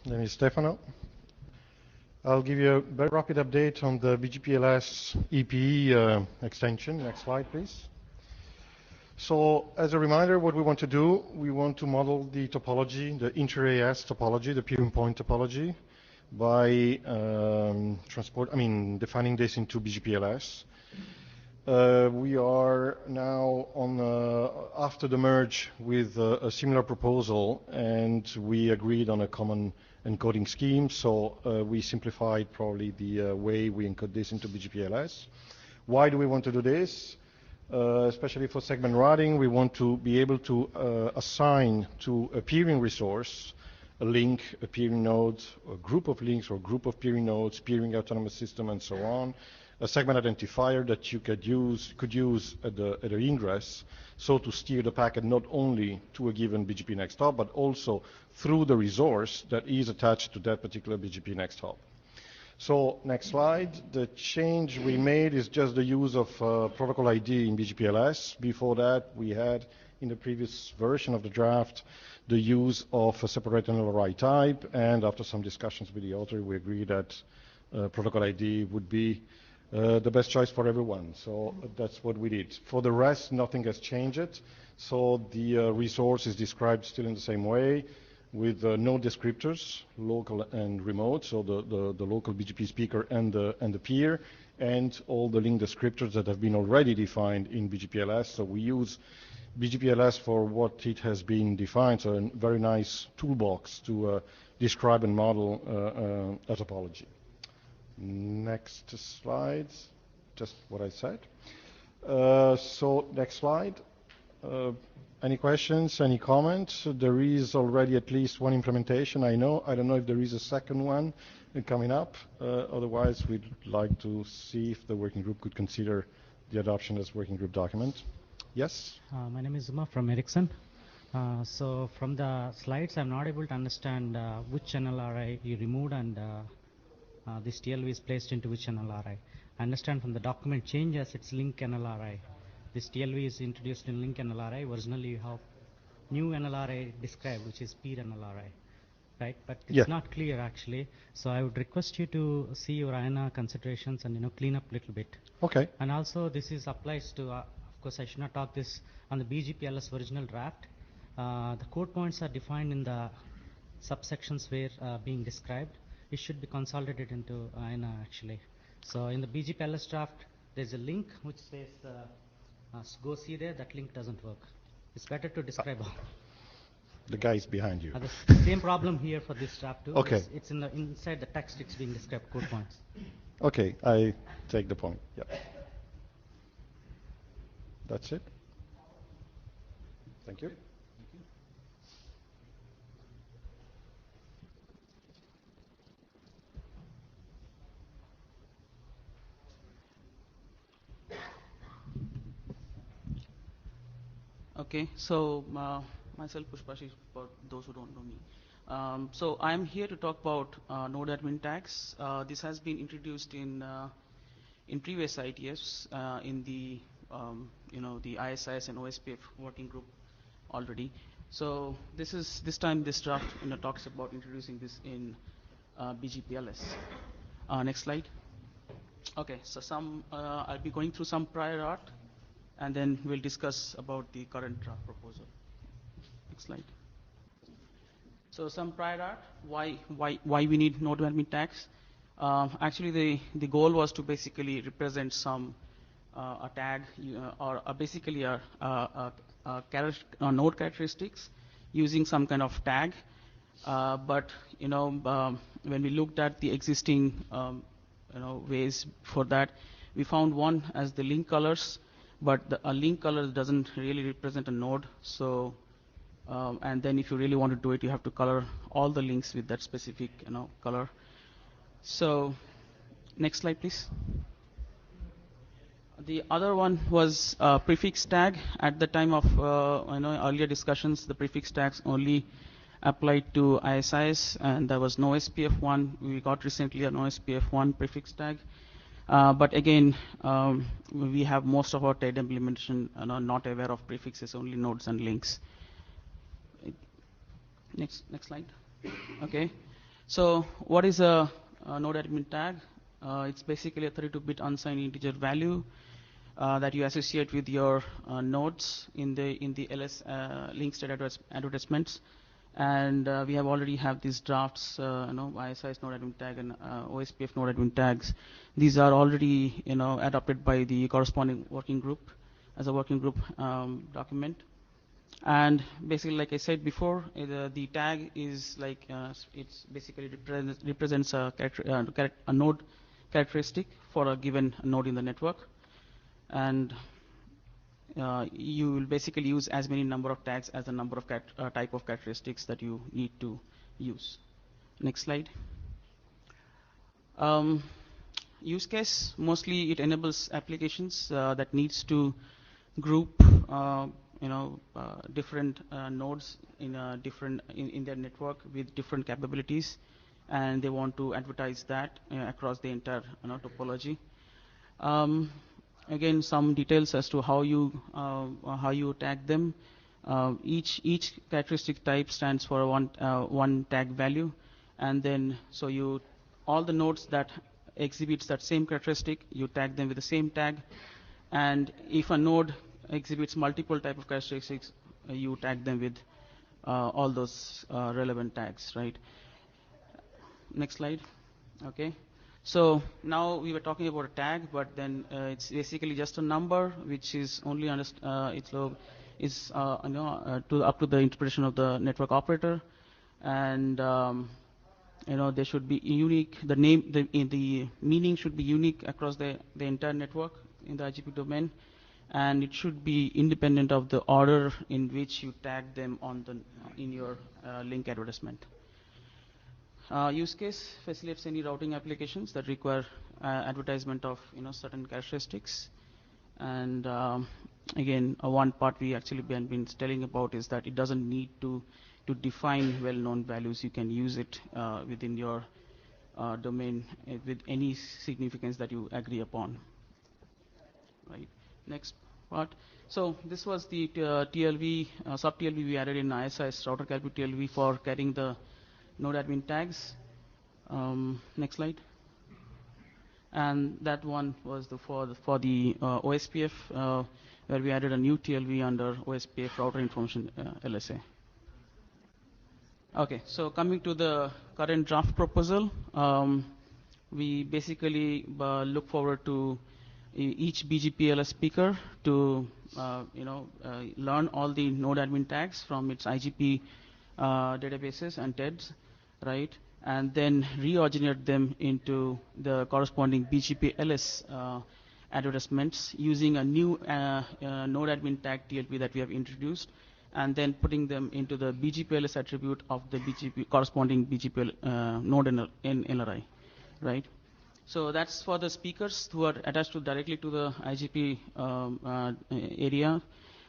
my name is Stefano. I'll give you a very rapid update on the BGPLS EPE extension. Next slide, please. So as a reminder, what we want to do, we want to model the topology, the inter-AS topology, the peering point topology, by defining this into BGPLS. We are now after the merge with a similar proposal, and we agreed on a common encoding scheme. So we simplified probably the way we encode this into BGPLS. Why do we want to do this? Especially for segment routing, we want to be able to assign to a peering resource a link, a peering node, a group of links or group of peering nodes, peering autonomous system, and so on, a segment identifier that you could use at the ingress, so to steer the packet not only to a given BGP next hop, but also through the resource that is attached to that particular BGP next hop. So next slide. The change we made is just the use of protocol ID in BGPLS. Before that, we had, in the previous version of the draft, the use of a separate NLRI type, and after some discussions with the author, we agreed that protocol ID would be the best choice for everyone. So that's what we did. For the rest, nothing has changed. So the resource is described still in the same way, with node descriptors, local and remote, so the local BGP speaker and the peer, and all the link descriptors that have been already defined in BGPLS. So we use BGPLS for what it has been defined, so a very nice toolbox to describe and model a topology. Next slide, just what I said. So next slide. Any questions, any comments? There is already at least one implementation, I know. I don't know if there is a second one coming up. Otherwise, we'd like to see if the working group could consider the adoption as working group document. Yes? My name is Zuma from Ericsson. So from the slides, I'm not able to understand which NLRI you removed and this TLV is placed into which NLRI. I understand from the document changes, it's link NLRI. This TLV is introduced in link NLRI. Originally, you have new NLRI described, which is peer NLRI, right? But it's not clear actually. So I would request you to see your INA considerations and clean up a little bit. Okay. And also, this is applies to. Of course, I should not talk this on the BGPLS original draft. The code points are defined in the subsections where being described. It should be consolidated into INA actually. So in the BGPLS draft, there's a link which says. Go see there, that link doesn't work. It's better to describe all. The guy is behind you. The same problem here for this draft too. Okay. It's inside the text, it's being described, code points. Okay, I take the point. Yeah. That's it. Thank you. Okay, so myself Pushpashi, for those who don't know me. So I'm here to talk about node admin tags. This has been introduced in previous IETFs in the the ISIS and OSPF working group already. So this time this draft talks about introducing this in BGPLS. Next slide. Okay, so I'll be going through some prior art, and then we'll discuss about the current draft proposal. Next slide. So some prior art, why we need node admin tags. Actually, the goal was to basically represent some a tag or basically a node characteristics using some kind of tag. But when we looked at the existing ways for that, we found one as the link colors. But a link color doesn't really represent a node. So, and then if you really want to do it, you have to color all the links with that specific color. So, next slide, please. The other one was prefix tag. At the time of earlier discussions, the prefix tags only applied to ISIS, and there was no SPF1. We got recently an OSPF1 prefix tag. But again, we have most of our TED implementation not aware of prefixes, only nodes and links. Next slide. Okay. So what is a node admin tag? It's basically a 32-bit unsigned integer value. that you associate with your nodes in the LS link state advertisements. And we have already have these drafts, ISI's node admin tag and OSPF node admin tags. These are already adopted by the corresponding working group as a working group document. And basically, like I said before, the tag is like it's basically represents a node characteristic for a given node in the network, and you will basically use as many number of tags as the number of type of characteristics that you need to use. Next slide. Use case, mostly it enables applications that needs to group different nodes in their network with different capabilities, and they want to advertise that across the entire topology. Again, some details as to how you tag them. Each characteristic type stands for one tag value, and then all the nodes that exhibits that same characteristic, you tag them with the same tag. And if a node exhibits multiple type of characteristics, you tag them with all those relevant tags, right? Next slide. Okay. So now we were talking about a tag, but then it's basically just a number which is only up to the interpretation of the network operator, and they should be unique. The meaning should be unique across the entire network in the IGP domain, and it should be independent of the order in which you tag them in your link advertisement. Use case facilitates any routing applications that require advertisement of certain characteristics. And again, one part we actually been telling about is that it doesn't need to define well-known values. You can use it within your domain with any significance that you agree upon. Right. Next part. So this was the TLV sub TLV we added in ISI's router calculator TLV for carrying the node admin tags. Next slide. And that one was for the OSPF, where we added a new TLV under OSPF router information LSA. Okay, so coming to the current draft proposal, we basically look forward to each BGP-LS speaker to learn all the node admin tags from its IGP databases and TEDs, right? And then reoriginate them into the corresponding BGP-LS advertisements using a new node admin tag TLP that we have introduced, and then putting them into the BGP-LS attribute of the corresponding BGP node NLRI, right? So that's for the speakers who are attached directly to the IGP area,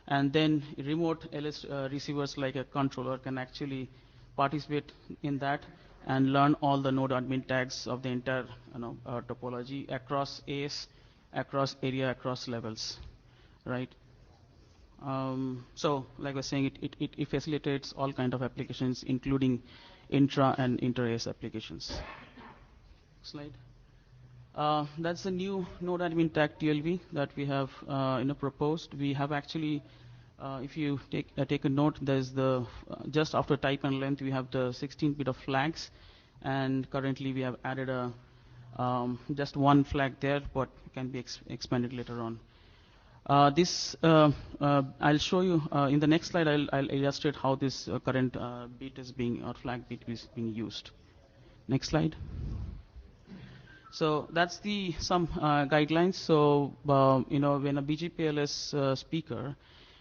and then remote LS receivers like a controller can actually participate in that and learn all the node admin tags of the entire topology across AS, across area, across levels, right? So like I was saying, it facilitates all kind of applications, including intra and inter-AS applications. Slide. That's the new node admin tag TLV that we have proposed. We have actually, if you take a note, there's the just after type and length we have the 16-bit of flags, and currently we have added a just one flag there, but can be expanded later on. This I'll show you in the next slide. I'll illustrate how this current bit is being, or flag bit is being used. Next slide. So that's some guidelines. So when a BGP-LS speaker,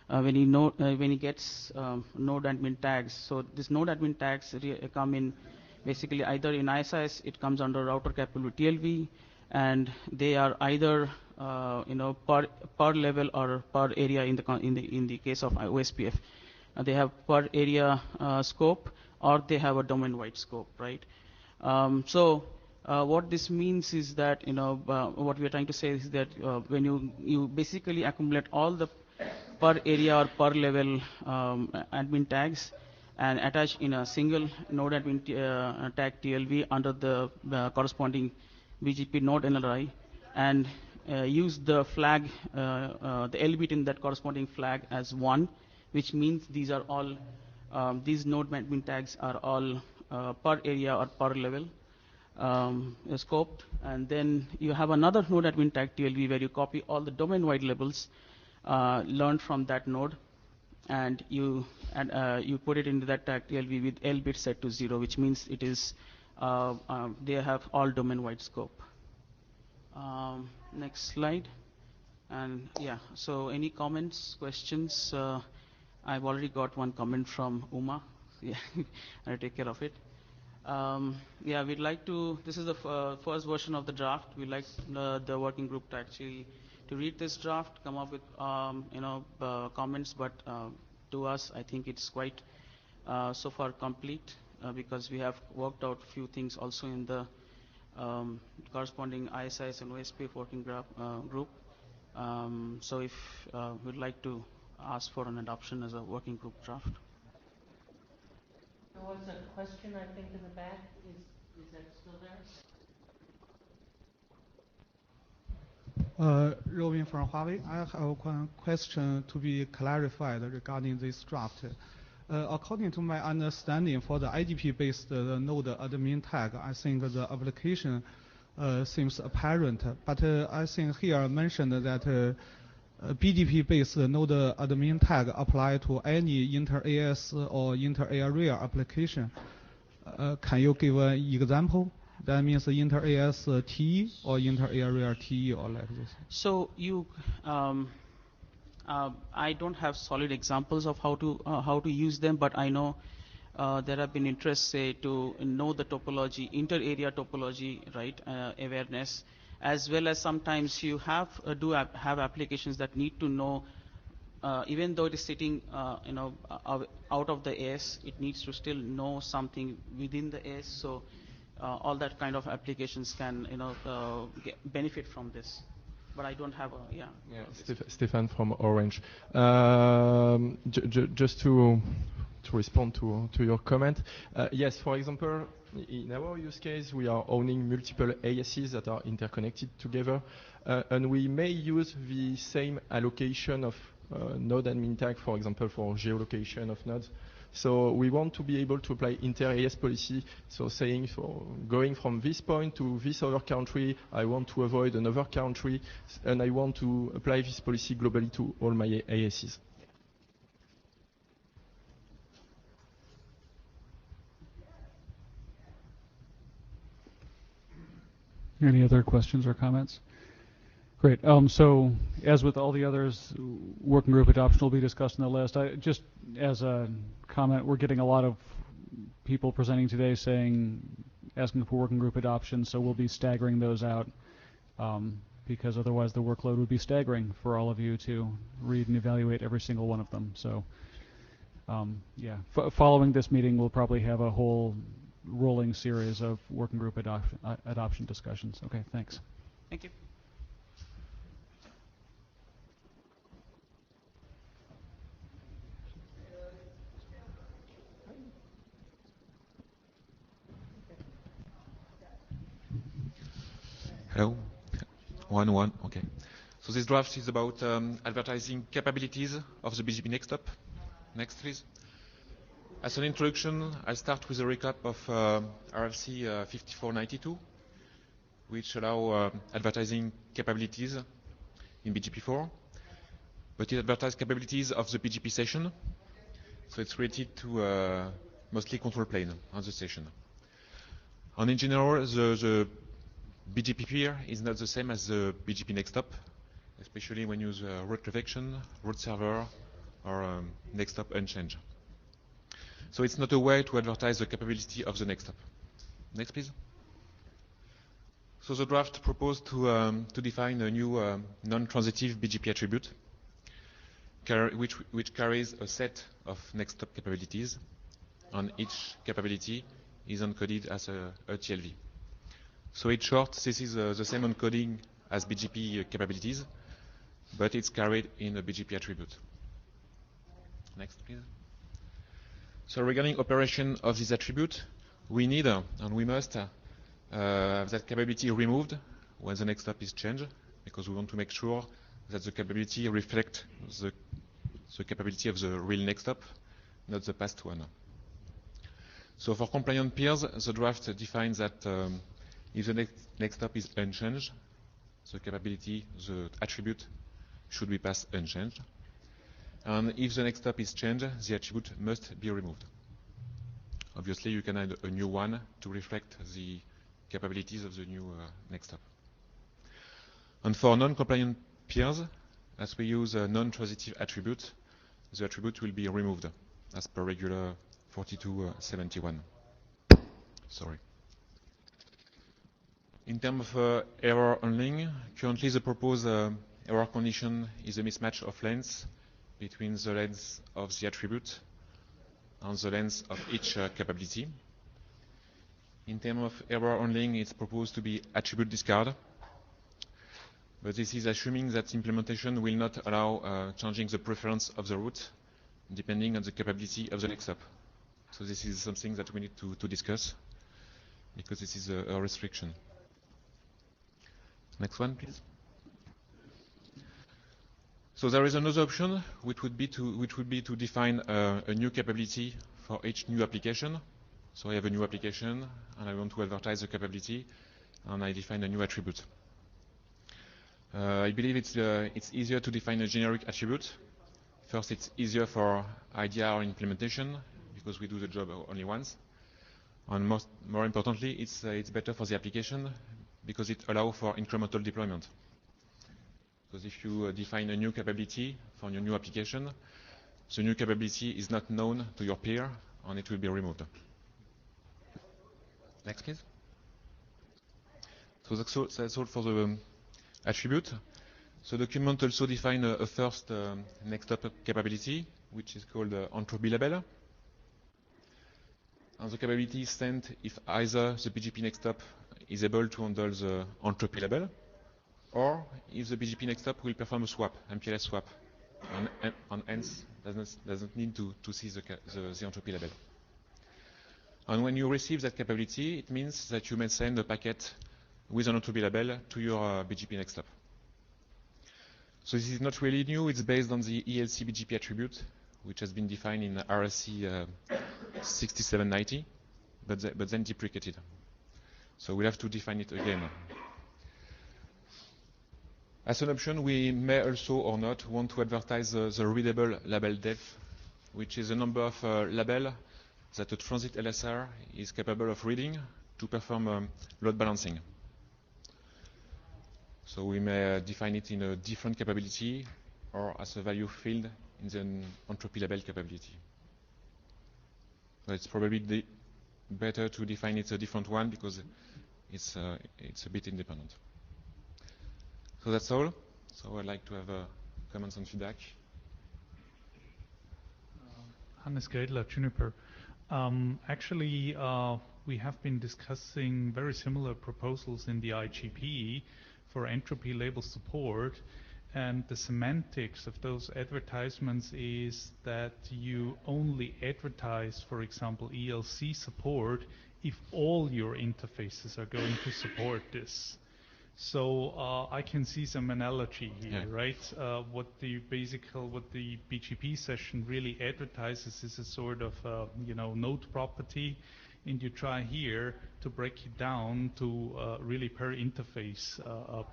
when he gets node admin tags, so this node admin tags come in basically either in ISIS it comes under router capability TLV, and they are either per level or per area in the case of OSPF. They have per area scope, or they have a domain-wide scope, right? What this means is that what we are trying to say is that when you basically accumulate all the per area or per level admin tags and attach in a single node admin tag TLV under the corresponding BGP node NLRI, and use the flag, the L bit in that corresponding flag as 1, which means these are all, these node admin tags are all per area or per level scoped. And then you have another node admin tag TLV where you copy all the domain-wide labels learned from that node, and you put it into that tag TLV with L bit set to 0, which means it is they have all domain-wide scope. Next slide. And yeah, so any comments, questions? I've already got one comment from Uma. Yeah, I'll take care of it. Yeah, we'd like to, this is the first version of the draft. We'd like the working group to actually to read this draft, come up with comments, but to us, I think it's quite so far complete because we have worked out few things also in the corresponding ISIS and OSPF working group. So if we'd like to ask for an adoption as a working group draft. There was a question, I think, in the back. Is that still there? Robin from Huawei. I have one question to be clarified regarding this draft. According to my understanding, for the IDP-based node admin tag, I think the application seems apparent. But I think here mentioned that BGP-based node admin tag apply to any inter-AS or inter-area application. Can you give an example? That means inter-AS TE or inter-area TE or like this. So you, I don't have solid examples of how to use them, but I know there have been interests, say, to know the topology, inter-area topology, right, awareness, as well as sometimes you have applications that need to know, even though it is sitting, out of the AS, it needs to still know something within the AS. So all that kind of applications can, benefit from this. But I don't have a, yeah. Stefan from Orange. Just to respond to your comment, yes, for example, in our use case, we are owning multiple ASs that are interconnected together, and we may use the same allocation of node admin tag, for example, for geolocation of nodes. So we want to be able to apply inter-AS policy, so saying for going from this point to this other country, I want to avoid another country, and I want to apply this policy globally to all my ASs. Any other questions or comments? Great. So, as with all the others, working group adoption will be discussed in the list. Just as a comment, we're getting a lot of people presenting today asking for working group adoption, so we'll be staggering those out because otherwise the workload would be staggering for all of you to read and evaluate every single one of them. So, yeah, following this meeting, we'll probably have a whole rolling series of working group adoption discussions. Okay, thanks. Thank you. Hello. One. Okay. So this draft is about advertising capabilities of the BGP Next Stop. Next, please. As an introduction, I'll start with a recap of RFC 5492, which allow advertising capabilities in BGP4, but it advertises capabilities of the BGP session, so it's related to mostly control plane on the session. And in general, the BGP peer is not the same as the BGP Next Stop, especially when you use route reflection, route server, or Next Stop unchanged. So it's not a way to advertise the capability of the Next Stop. Next, please. So the draft proposed to define a new non-transitive BGP attribute, which carries a set of Next Stop capabilities, and each capability is encoded as a TLV. So in short, this is the same encoding as BGP capabilities, but it's carried in a BGP attribute. Next, please. So regarding operation of this attribute, we need and we must have that capability removed when the next stop is changed, because we want to make sure that the capability reflects the capability of the real next stop, not the past one. So for compliant peers, the draft defines that if the next stop is unchanged, the capability, the attribute should be passed unchanged. And if the next stop is changed, the attribute must be removed. Obviously, you can add a new one to reflect the capabilities of the new next stop. And for non-compliant peers, as we use a non-transitive attribute, the attribute will be removed as per regular 4271. Sorry. In terms of error handling, currently the proposed error condition is a mismatch of lengths between the length of the attribute and the length of each capability. In terms of error handling, it's proposed to be attribute discard, but this is assuming that implementation will not allow changing the preference of the route depending on the capability of the next stop. So this is something that we need to discuss, because this is a restriction. Next one, please. So there is another option, which would be to define a new capability for each new application. So I have a new application, and I want to advertise the capability, and I define a new attribute. I believe it's easier to define a generic attribute. First, it's easier for IDR implementation, because we do the job only once. And more importantly, it's better for the application, because it allows for incremental deployment. Because if you define a new capability for your new application, the new capability is not known to your peer, and it will be removed. Next, please. So that's all for the attribute. The document also defines a first next stop capability, which is called entropy label. And the capability is sent if either the BGP next stop is able to handle the entropy label, or if the BGP next stop will perform a swap, MPLS swap, and hence doesn't need to see the entropy label. And when you receive that capability, it means that you may send a packet with an entropy label to your BGP next stop. So this is not really new. It's based on the ELC BGP attribute, which has been defined in RSC 6790, but then deprecated. So we'll have to define it again. As an option, we may also or not want to advertise the readable label depth, which is a number of labels that a transit LSR is capable of reading to perform load balancing. So we may define it in a different capability or as a value field in the entropy label capability. So it's probably better to define it a different one, because it's a bit independent. So that's all. So I'd like to have comments and feedback. Hannes Gredler, Juniper. Actually, we have been discussing very similar proposals in the IGP for entropy label support, and the semantics of those advertisements is that you only advertise, for example, ELC support if all your interfaces are going to support this. So I can see some analogy here, right? What the BGP session really advertises is a sort of node property, and you try here to break it down to really per interface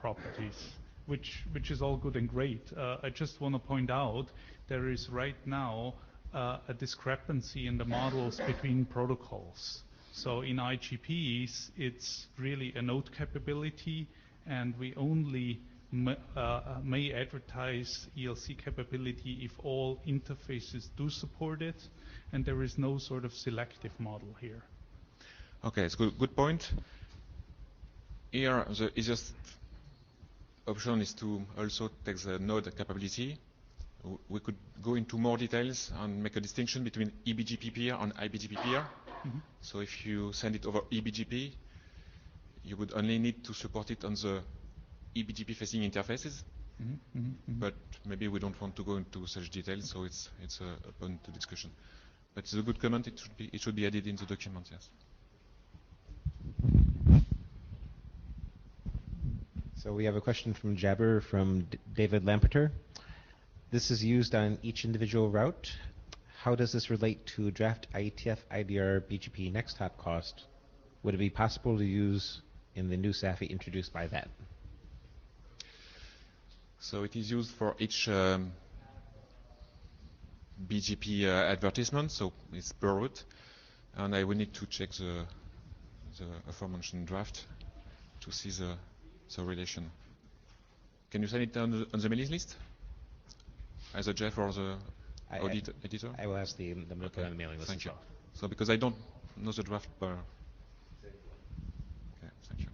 properties, which is all good and great. I just want to point out there is right now a discrepancy in the models between protocols. So in IGPs, it's really a node capability, and we only may advertise ELC capability if all interfaces do support it, and there is no sort of selective model here. Okay, it's good point. Here, the easiest option is to also take the node capability. We could go into more details and make a distinction between eBGP peer and iBGP peer. Mm-hmm. So if you send it over eBGP, you would only need to support it on the eBGP facing interfaces. Mm-hmm. Mm-hmm. Mm-hmm. But maybe we don't want to go into such details, so it's open to discussion. But it's a good comment. It should be added in the document. Yes. So we have a question from Jabber from David Lampeter. This is used on each individual route. How does this relate to draft IETF IDR BGP next hop cost? Would it be possible to use in the new SAFI introduced by that? So it is used for each BGP advertisement, so it's per route. And I will need to check the aforementioned draft to see the relation. Can you send it on the mailing list? Either Jeff or the editor? I will ask them to put it on the mailing list. Thank you. So because I don't know the draft per... Okay, thank you.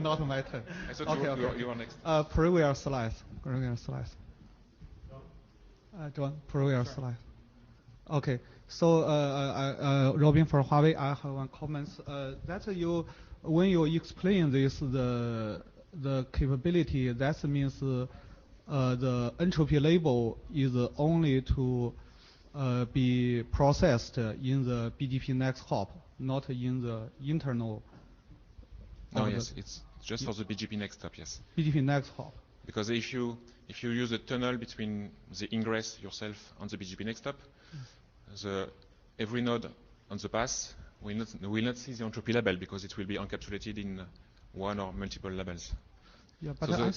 Not my turn. I thought you were next. Previous slide. John, previous slide. Okay. So, Robin from Huawei, I have one comment. That when you explain this, the capability, that means the entropy label is only to be processed in the BGP next hop, not in the internal. No, yes, it's just for the BGP next hop, yes. BGP next hop. Because if you use a tunnel between the ingress yourself and the BGP next hop, every node on the path will not see the entropy label because it will be encapsulated in one or multiple labels. Yeah, but so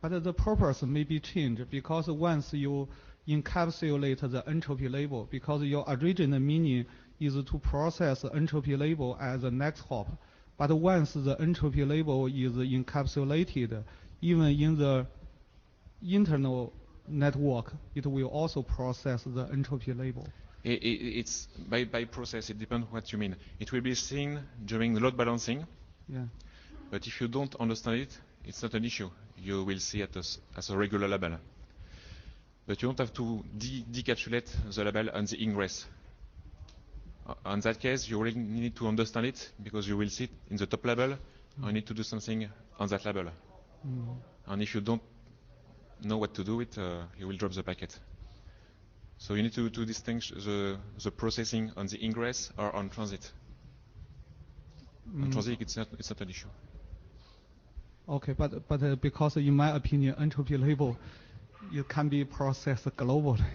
but the purpose may be changed because once you encapsulate the entropy label, because your original meaning is to process the entropy label as the next hop. But once the entropy label is encapsulated, even in the internal network, it will also process the entropy label. It's by process, it depends what you mean. It will be seen during the load balancing. Yeah. But if you don't understand it, it's not an issue. You will see it as a regular label. But you don't have to decapsulate the label on the ingress. In that case, you really need to understand it because you will see it in the top level. You need to do something on that level. And if you don't know what to do with, you will drop the packet. So you need to distinguish the processing on the ingress or on transit. On transit, it's not an issue. Okay, but because in my opinion, entropy label, it can be processed globally.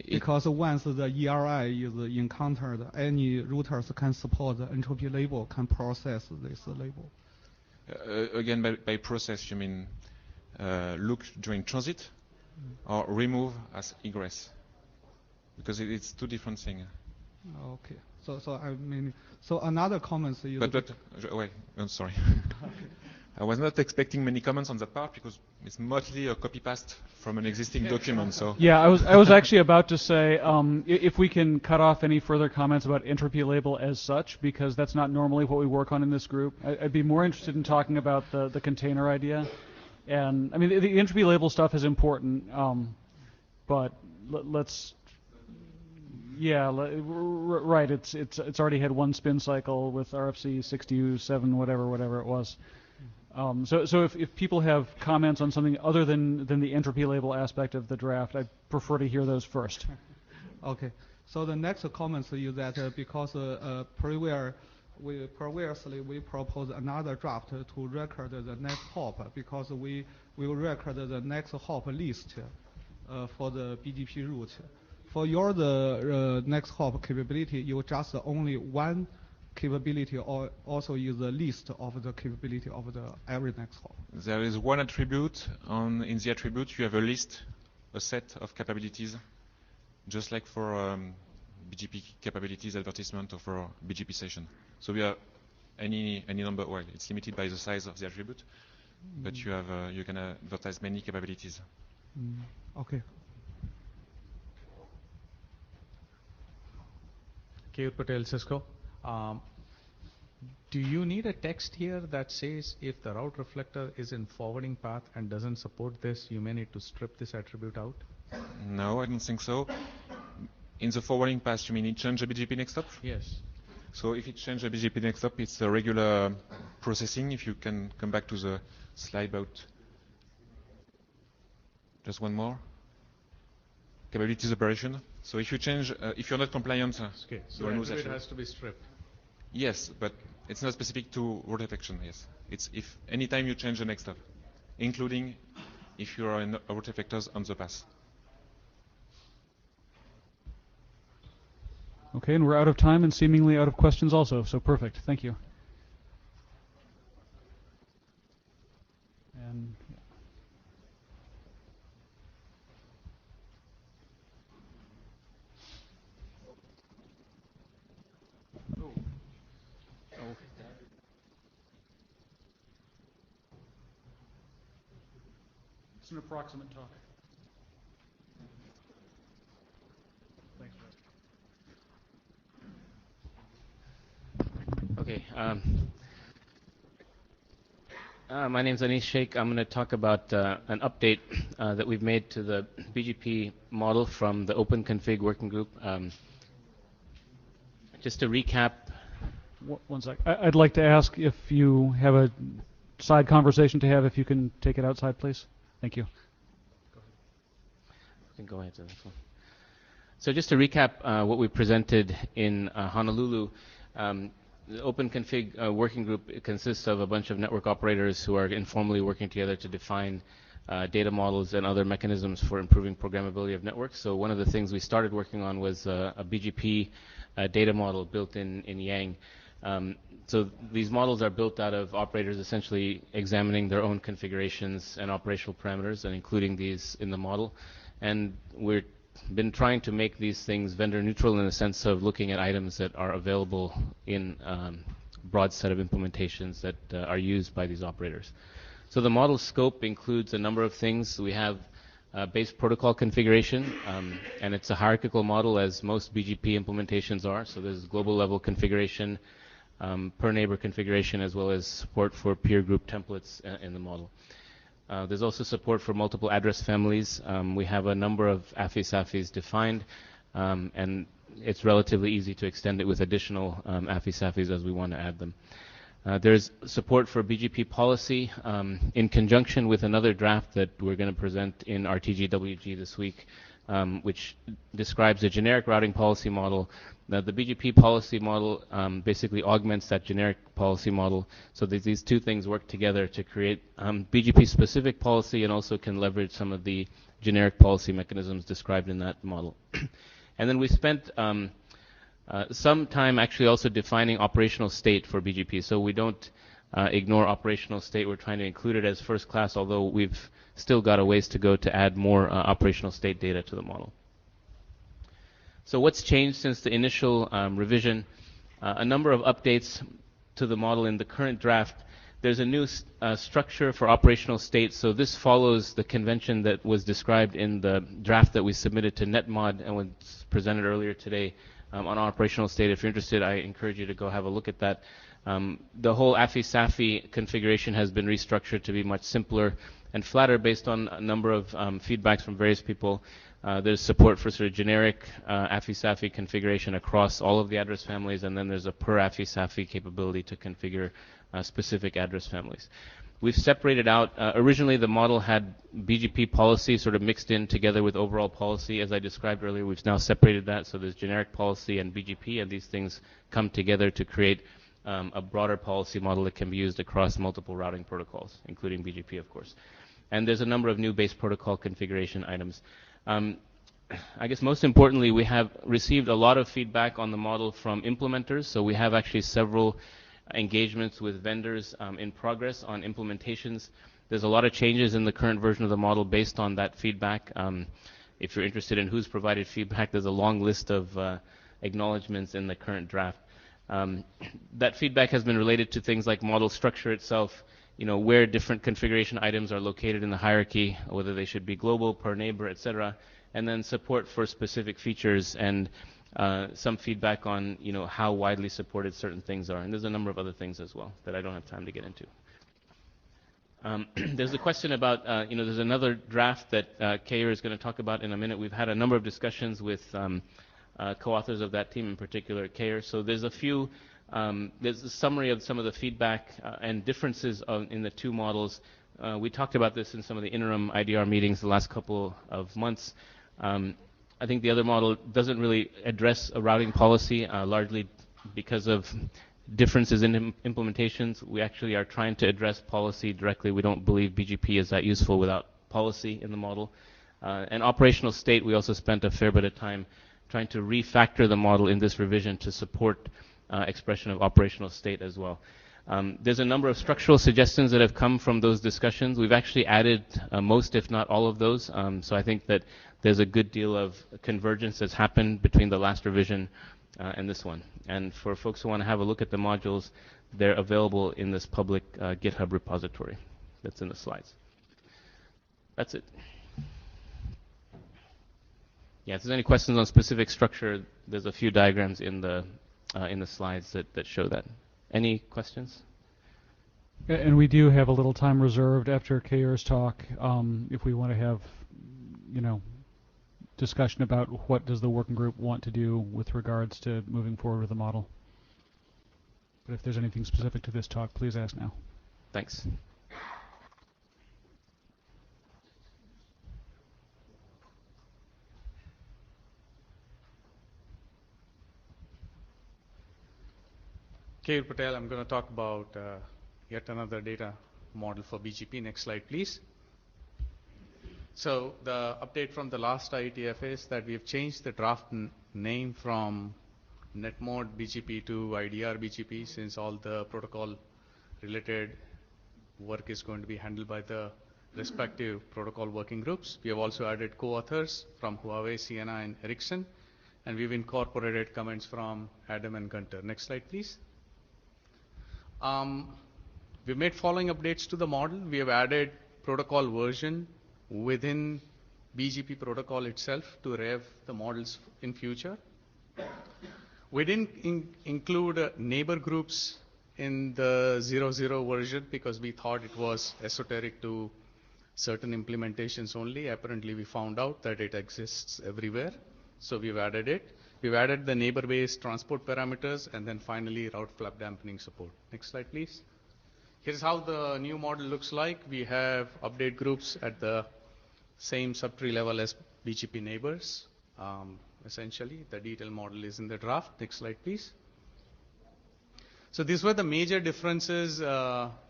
Because once the ERI is encountered, any routers can support the entropy label, can process this label. Again, by process, you mean look during transit or remove as egress? Because it's two different things. Okay. So I mean, so another comment is. Wait, I'm sorry. I was not expecting many comments on that part because it's mostly a copy paste from an existing document. So yeah, I was actually about to say if we can cut off any further comments about entropy label as such, because that's not normally what we work on in this group. I'd be more interested in talking about the container idea, and I mean the entropy label stuff is important, but let's. Yeah, right. It's already had one spin cycle with RFC 67, whatever it was. So if people have comments on something other than the entropy label aspect of the draft, I prefer to hear those first. Okay. So the next comment is that because previously we proposed another draft to record the next hop because we will record the next hop list for the BGP route. For your next hop capability, you just only one capability, or also use the list of the capability of the every next hop? There is one attribute. In the attribute, you have a list, a set of capabilities, just like for BGP capabilities advertisement or for BGP session. So we have any number. Well, it's limited by the size of the attribute, but you have you can advertise many capabilities. Okay. Keyur Patel, Cisco. Do you need a text here that says if the route reflector is in forwarding path and doesn't support this, you may need to strip this attribute out? No, I don't think so. In the forwarding path, you mean it change the BGP next hop? Yes. So if it change the BGP next hop, it's a regular processing. If you can come back to the slide about Just one more. Capabilities operation. So if you change, if you're not compliant, Okay, so you will lose attribute actually. has to be stripped. Yes, but it's not specific to root affection. Yes, it's if anytime you change the next step, including if you are in root effectors on the path. Okay, and we're out of time and seemingly out of questions also, so perfect. Thank you. And it's an approximate talk. Thanks, Brad. Okay. My name's Anish Sheikh. I'm going to talk about an update that we've made to the BGP model from the Open Config Working Group. Just to recap. One sec. I'd like to ask if you have a side conversation to have, if you can take it outside, please. Thank you. You can go ahead to this one. So just to recap what we presented in Honolulu, the Open Config Working Group consists of a bunch of network operators who are informally working together to define data models and other mechanisms for improving programmability of networks. So one of the things we started working on was a BGP data model built in Yang. So these models are built out of operators essentially examining their own configurations and operational parameters and including these in the model. And we've been trying to make these things vendor neutral in the sense of looking at items that are available in broad set of implementations that are used by these operators. So the model scope includes a number of things. We have base protocol configuration, and it's a hierarchical model as most BGP implementations are. So there's global level configuration, per neighbor configuration, as well as support for peer group templates in the model. There's also support for multiple address families. We have a number of AFI-SAFIs defined, and it's relatively easy to extend it with additional AFI-SAFIs as we want to add them. There's support for BGP policy in conjunction with another draft that we're going to present in RTGWG this week, which describes a generic routing policy model. Now, the BGP policy model basically augments that generic policy model, so that these two things work together to create BGP-specific policy and also can leverage some of the generic policy mechanisms described in that model. And then we spent some time actually also defining operational state for BGP. So we don't ignore operational state. We're trying to include it as first class, although we've still got a ways to go to add more operational state data to the model. So what's changed since the initial revision? A number of updates to the model in the current draft. There's a new structure for operational state. So this follows the convention that was described in the draft that we submitted to NetMod and was presented earlier today on operational state. If you're interested, I encourage you to go have a look at that. The whole AFI-SAFI configuration has been restructured to be much simpler and flatter based on a number of feedbacks from various people. There's support for sort of generic AFI-SAFI configuration across all of the address families, and then there's a per AFI-SAFI capability to configure specific address families. We've separated out, originally the model had BGP policy sort of mixed in together with overall policy. As I described earlier, we've now separated that, so there's generic policy and BGP, and these things come together to create a broader policy model that can be used across multiple routing protocols, including BGP, of course. And there's a number of new base protocol configuration items. I guess most importantly, we have received a lot of feedback on the model from implementers, so we have actually several engagements with vendors in progress on implementations. There's a lot of changes in the current version of the model based on that feedback. If you're interested in who's provided feedback, there's a long list of acknowledgments in the current draft. That feedback has been related to things like model structure itself, you know, where different configuration items are located in the hierarchy, whether they should be global, per neighbor, etc., and then support for specific features and some feedback on, you know, how widely supported certain things are. And there's a number of other things as well that I don't have time to get into. There's a question about, you know, there's another draft that Keir is going to talk about in a minute. We've had a number of discussions with co-authors of that team, in particular Keir. So there's a few, there's a summary of some of the feedback and differences in the two models. We talked about this in some of the interim IDR meetings the last couple of months. I think the other model doesn't really address a routing policy, largely because of differences in implementations. We actually are trying to address policy directly. We don't believe BGP is that useful without policy in the model. And operational state, we also spent a fair bit of time trying to refactor the model in this revision to support expression of operational state as well. There's a number of structural suggestions that have come from those discussions. We've actually added most, if not all of those. So I think that there's a good deal of convergence that's happened between the last revision and this one. And for folks who want to have a look at the modules, they're available in this public GitHub repository that's in the slides. That's it. Yeah, if there's any questions on specific structure, there's a few diagrams in the slides that show that. Any questions? And we do have a little time reserved after Kair's talk if we want to have, discussion about what does the working group want to do with regards to moving forward with the model. But if there's anything specific to this talk, please ask now. Thanks. Kair Patel, I'm going to talk about yet another data model for BGP. Next slide, please. So the update from the last IETF is that we have changed the draft name from NetMode BGP to IDR BGP, since all the protocol related work is going to be handled by the respective protocol working groups. We have also added co-authors from Huawei, Ciena, and Ericsson, and we've incorporated comments from Adam and Gunter. Next slide, please. We've made following updates to the model. We have added protocol version within BGP protocol itself to rev the models in future. We didn't include neighbor groups in the 0.0 version because we thought it was esoteric to certain implementations only. Apparently, we found out that it exists everywhere, so we've added it. We've added the neighbor-based transport parameters, and then finally route flap dampening support. Next slide, please. Here's how the new model looks like. We have update groups at the same subtree level as BGP neighbors. Essentially, the detailed model is in the draft. Next slide, please. So these were the major differences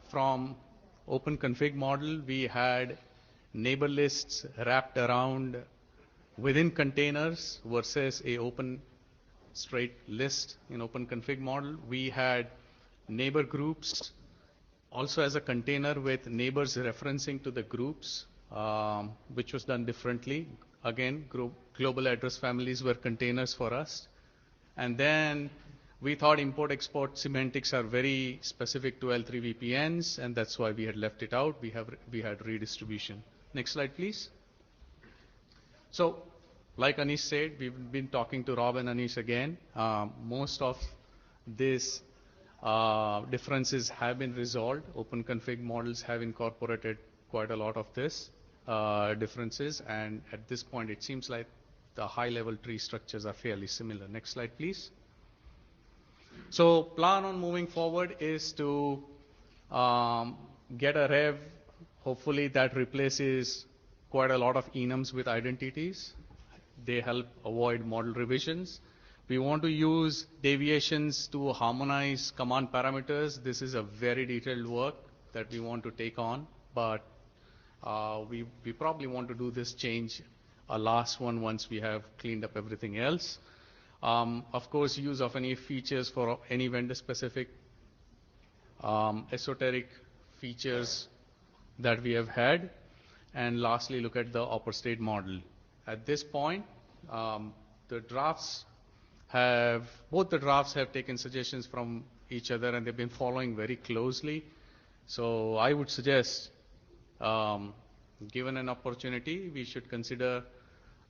from open config model. We had neighbor lists wrapped around within containers versus a open straight list in open config model. We had neighbor groups also as a container with neighbors referencing to the groups, which was done differently. Again, global address families were containers for us. And then we thought import-export semantics are very specific to L3 VPNs, and that's why we had left it out. We had redistribution. Next slide, please. So, like Anish said, we've been talking to Rob and Anish again. Most of these differences have been resolved. Open config models have incorporated quite a lot of this differences, and at this point it seems like the high-level tree structures are fairly similar. Next slide, please. So plan on moving forward is to get a rev, hopefully that replaces quite a lot of enums with identities. They help avoid model revisions. We want to use deviations to harmonize command parameters. This is a very detailed work that we want to take on, but we probably want to do this change a last one once we have cleaned up everything else. Of course, use of any features for any vendor-specific esoteric features that we have had. And lastly, look at the upper state model. At this point, both the drafts have taken suggestions from each other, and they've been following very closely. So I would suggest, given an opportunity, we should consider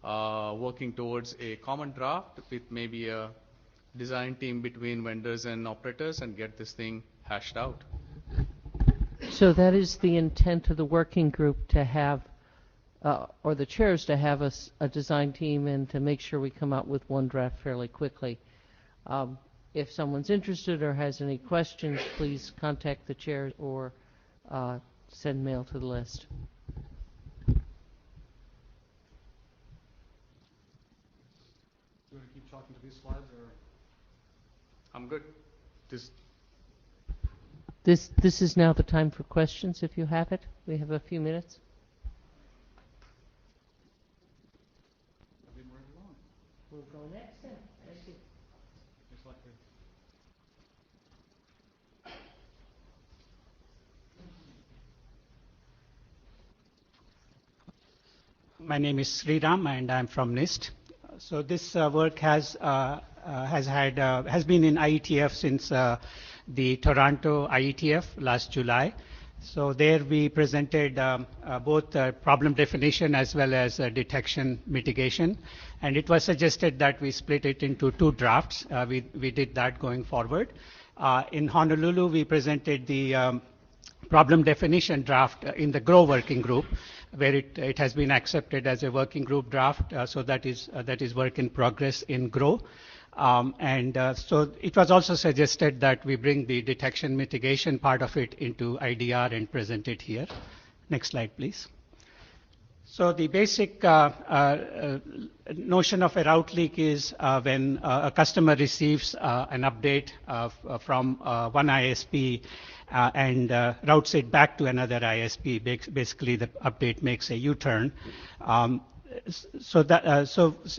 working towards a common draft with maybe a design team between vendors and operators and get this thing hashed out. So that is the intent of the working group, to have, or the chairs to have a design team and to make sure we come out with one draft fairly quickly. If someone's interested or has any questions, please contact the chairs or send mail to the list. Do you want to keep talking to these slides, or? I'm good. This is now the time for questions, if you have it. We have a few minutes. We'll go next then. Thank you. My name is Sriram, and I'm from NIST. So this work has been in IETF since the Toronto IETF last July. So there we presented both problem definition as well as detection mitigation, and it was suggested that we split it into two drafts. We did that going forward. In Honolulu, we presented the problem definition draft in the GROW working group, where it has been accepted as a working group draft. So that is work in progress in GROW. So it was also suggested that we bring the detection mitigation part of it into IDR and present it here. Next slide, please. So the basic notion of a route leak is when a customer receives an update from one ISP and routes it back to another ISP. Basically, the update makes a U-turn. So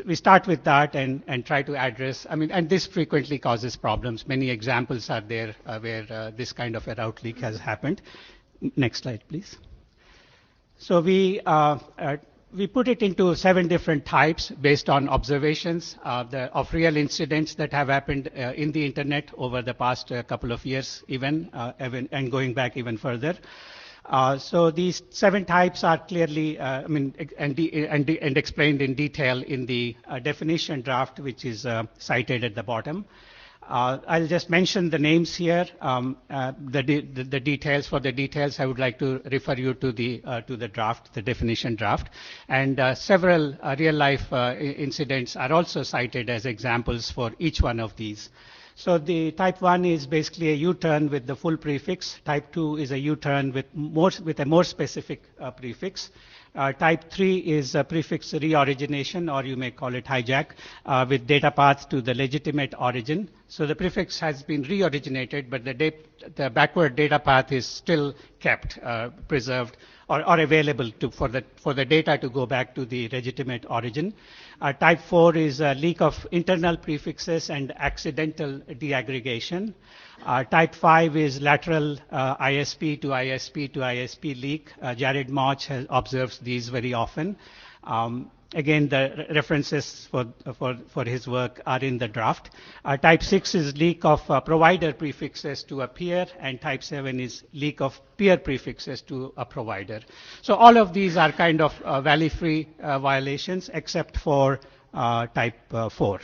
we start with that and try to address, and this frequently causes problems. Many examples are there where this kind of a route leak has happened. Next slide, please. So we put it into 7 different types based on observations of real incidents that have happened in the internet over the past couple of years, even and going back even further. So these 7 types are clearly, and explained in detail in the definition draft, which is cited at the bottom. I'll just mention the names here. The details. For the details, I would like to refer you to the draft, the definition draft, and several real-life incidents are also cited as examples for each one of these. So the type 1 is basically a U-turn with the full prefix. Type 2 is a U-turn with a more specific prefix. Type 3 is a prefix reorigination, or you may call it hijack, with data path to the legitimate origin. So the prefix has been reoriginated, but the backward data path is still kept, preserved, or available for the data to go back to the legitimate origin. Type 4 is a leak of internal prefixes and accidental deaggregation. Type 5 is lateral ISP to ISP to ISP leak. Jared March observes these very often. Again, the references for his work are in the draft. Type 6 is leak of provider prefixes to a peer, and type 7 is leak of peer prefixes to a provider. So all of these are kind of valley-free violations, except for type 4.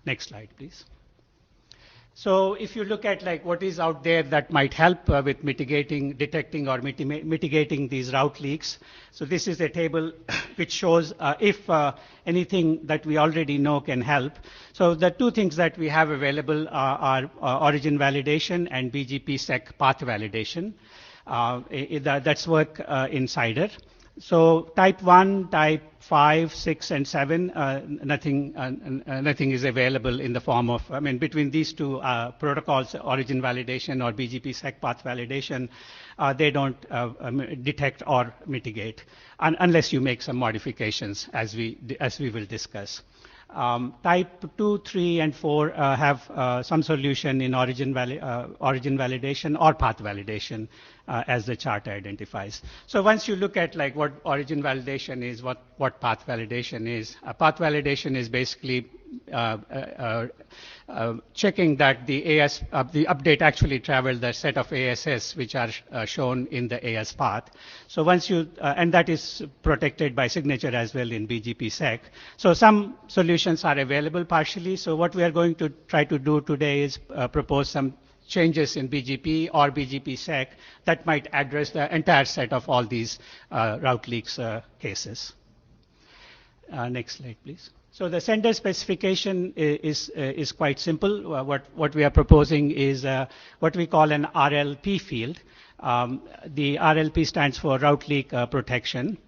Next slide, please. So if you look at what is out there that might help with detecting or mitigating these route leaks. So this is a table which shows if anything that we already know can help. So the 2 things that we have available are origin validation and BGP-SEC path validation. That's work in CIDR. So type 1, type 5, 6, and 7, nothing is available in the form of, between these 2 protocols, origin validation or BGP-SEC path validation, they don't detect or mitigate, unless you make some modifications, as we will discuss. Type 2, 3, and 4 have some solution in origin validation or path validation, as the chart identifies. So once you look at what origin validation is, what path validation is, path validation is basically checking that the update actually traveled the set of ASS which are shown in the AS path. So once you, and that is protected by signature as well in BGP-SEC. So some solutions are available partially. So what we are going to try to do today is propose some changes in BGP or BGP-SEC that might address the entire set of all these route leaks cases. Next slide, please. So the sender specification is quite simple. What we are proposing is what we call an RLP field. The RLP stands for route leak protection.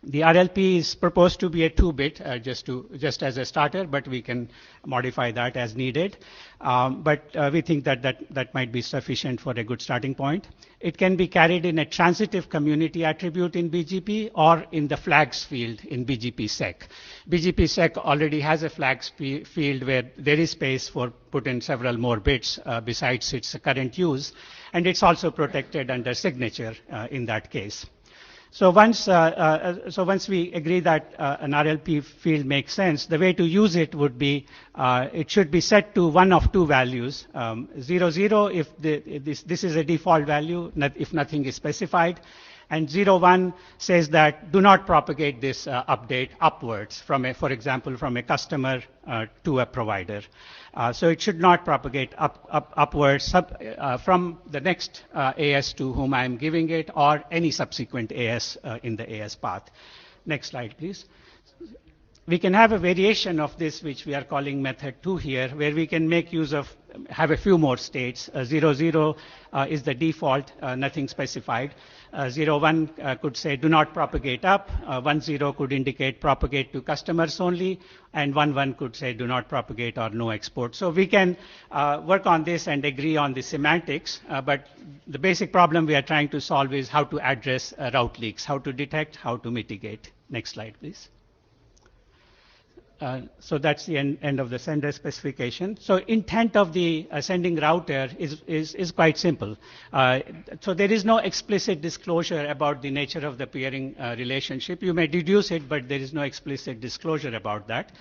The RLP is proposed to be a 2-bit, just as a starter, but we can modify that as needed. But we think that might be sufficient for a good starting point. It can be carried in a transitive community attribute in BGP or in the flags field in BGP-SEC. BGP-SEC already has a flags field where there is space for put in several more bits besides its current use, and it's also protected under signature in that case. So once we agree that an RLP field makes sense, the way to use it would be it should be set to one of two values: 00 if this is a default value, if nothing is specified, and 01 says that do not propagate this update upwards from for example, from a customer to a provider. So it should not propagate upwards from the next AS to whom I am giving it, or any subsequent AS in the AS path. Next slide, please. We can have a variation of this, which we are calling method 2 here, where we can make use of, have a few more states. 00 is the default, nothing specified. 01 could say do not propagate up. 10 could indicate propagate to customers only, and 11 could say do not propagate or no export. So we can work on this and agree on the semantics, but the basic problem we are trying to solve is how to address route leaks, how to detect, how to mitigate. Next slide, please. So that's the end of the sender specification. So intent of the sending router is quite simple. So there is no explicit disclosure about the nature of the peering relationship. You may deduce it, but there is no explicit disclosure about that.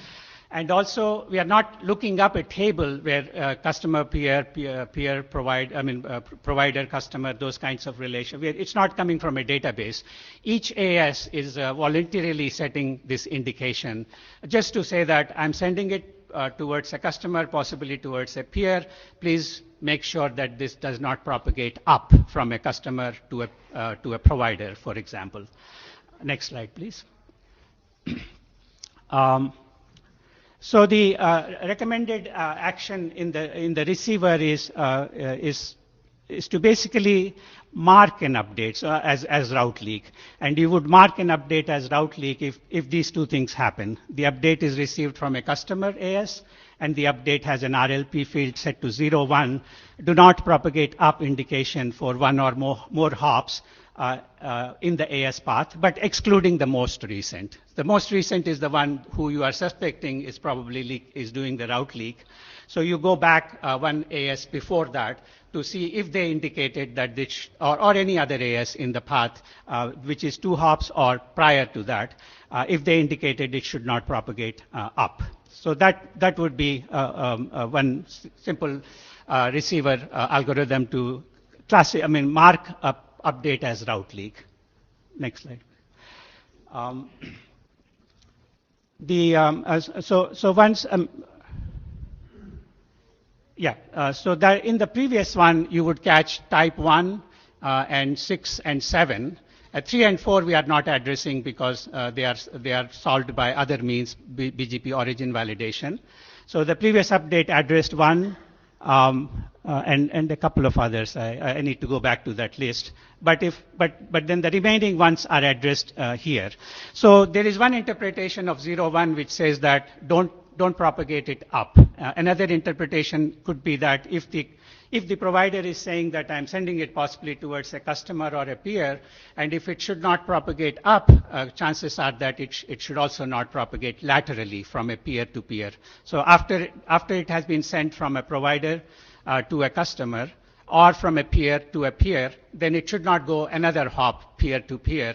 And also, we are not looking up a table where customer, peer, provider, customer, those kinds of relations. It's not coming from a database. Each AS is voluntarily setting this indication, just to say that I'm sending it towards a customer, possibly towards a peer. Please make sure that this does not propagate up from a customer to a provider, for example. Next slide, please. So the recommended action in the receiver is to basically mark an update as route leak, and you would mark an update as route leak if these two things happen. The update is received from a customer AS, and the update has an RLP field set to 01. Do not propagate up indication for one or more hops in the AS path, but excluding the most recent. The most recent is the one who you are suspecting is probably doing the route leak. So you go back one AS before that to see if they indicated that this, or any other AS in the path, which is 2 hops or prior to that, if they indicated it should not propagate up. So that would be one simple receiver algorithm to mark update as route leak. Next slide. So that in the previous one you would catch type 1 and 6 and 7. 3 and 4 we are not addressing because they are solved by other means, BGP origin validation. So the previous update addressed 1 and a couple of others. I need to go back to that list. But then the remaining ones are addressed here. So there is one interpretation of 01 which says that don't propagate it up. Another interpretation could be that if the provider is saying that I'm sending it possibly towards a customer or a peer, and if it should not propagate up, chances are that it should also not propagate laterally from a peer to peer. So after it has been sent from a provider to a customer, or from a peer to a peer, then it should not go another hop peer to peer,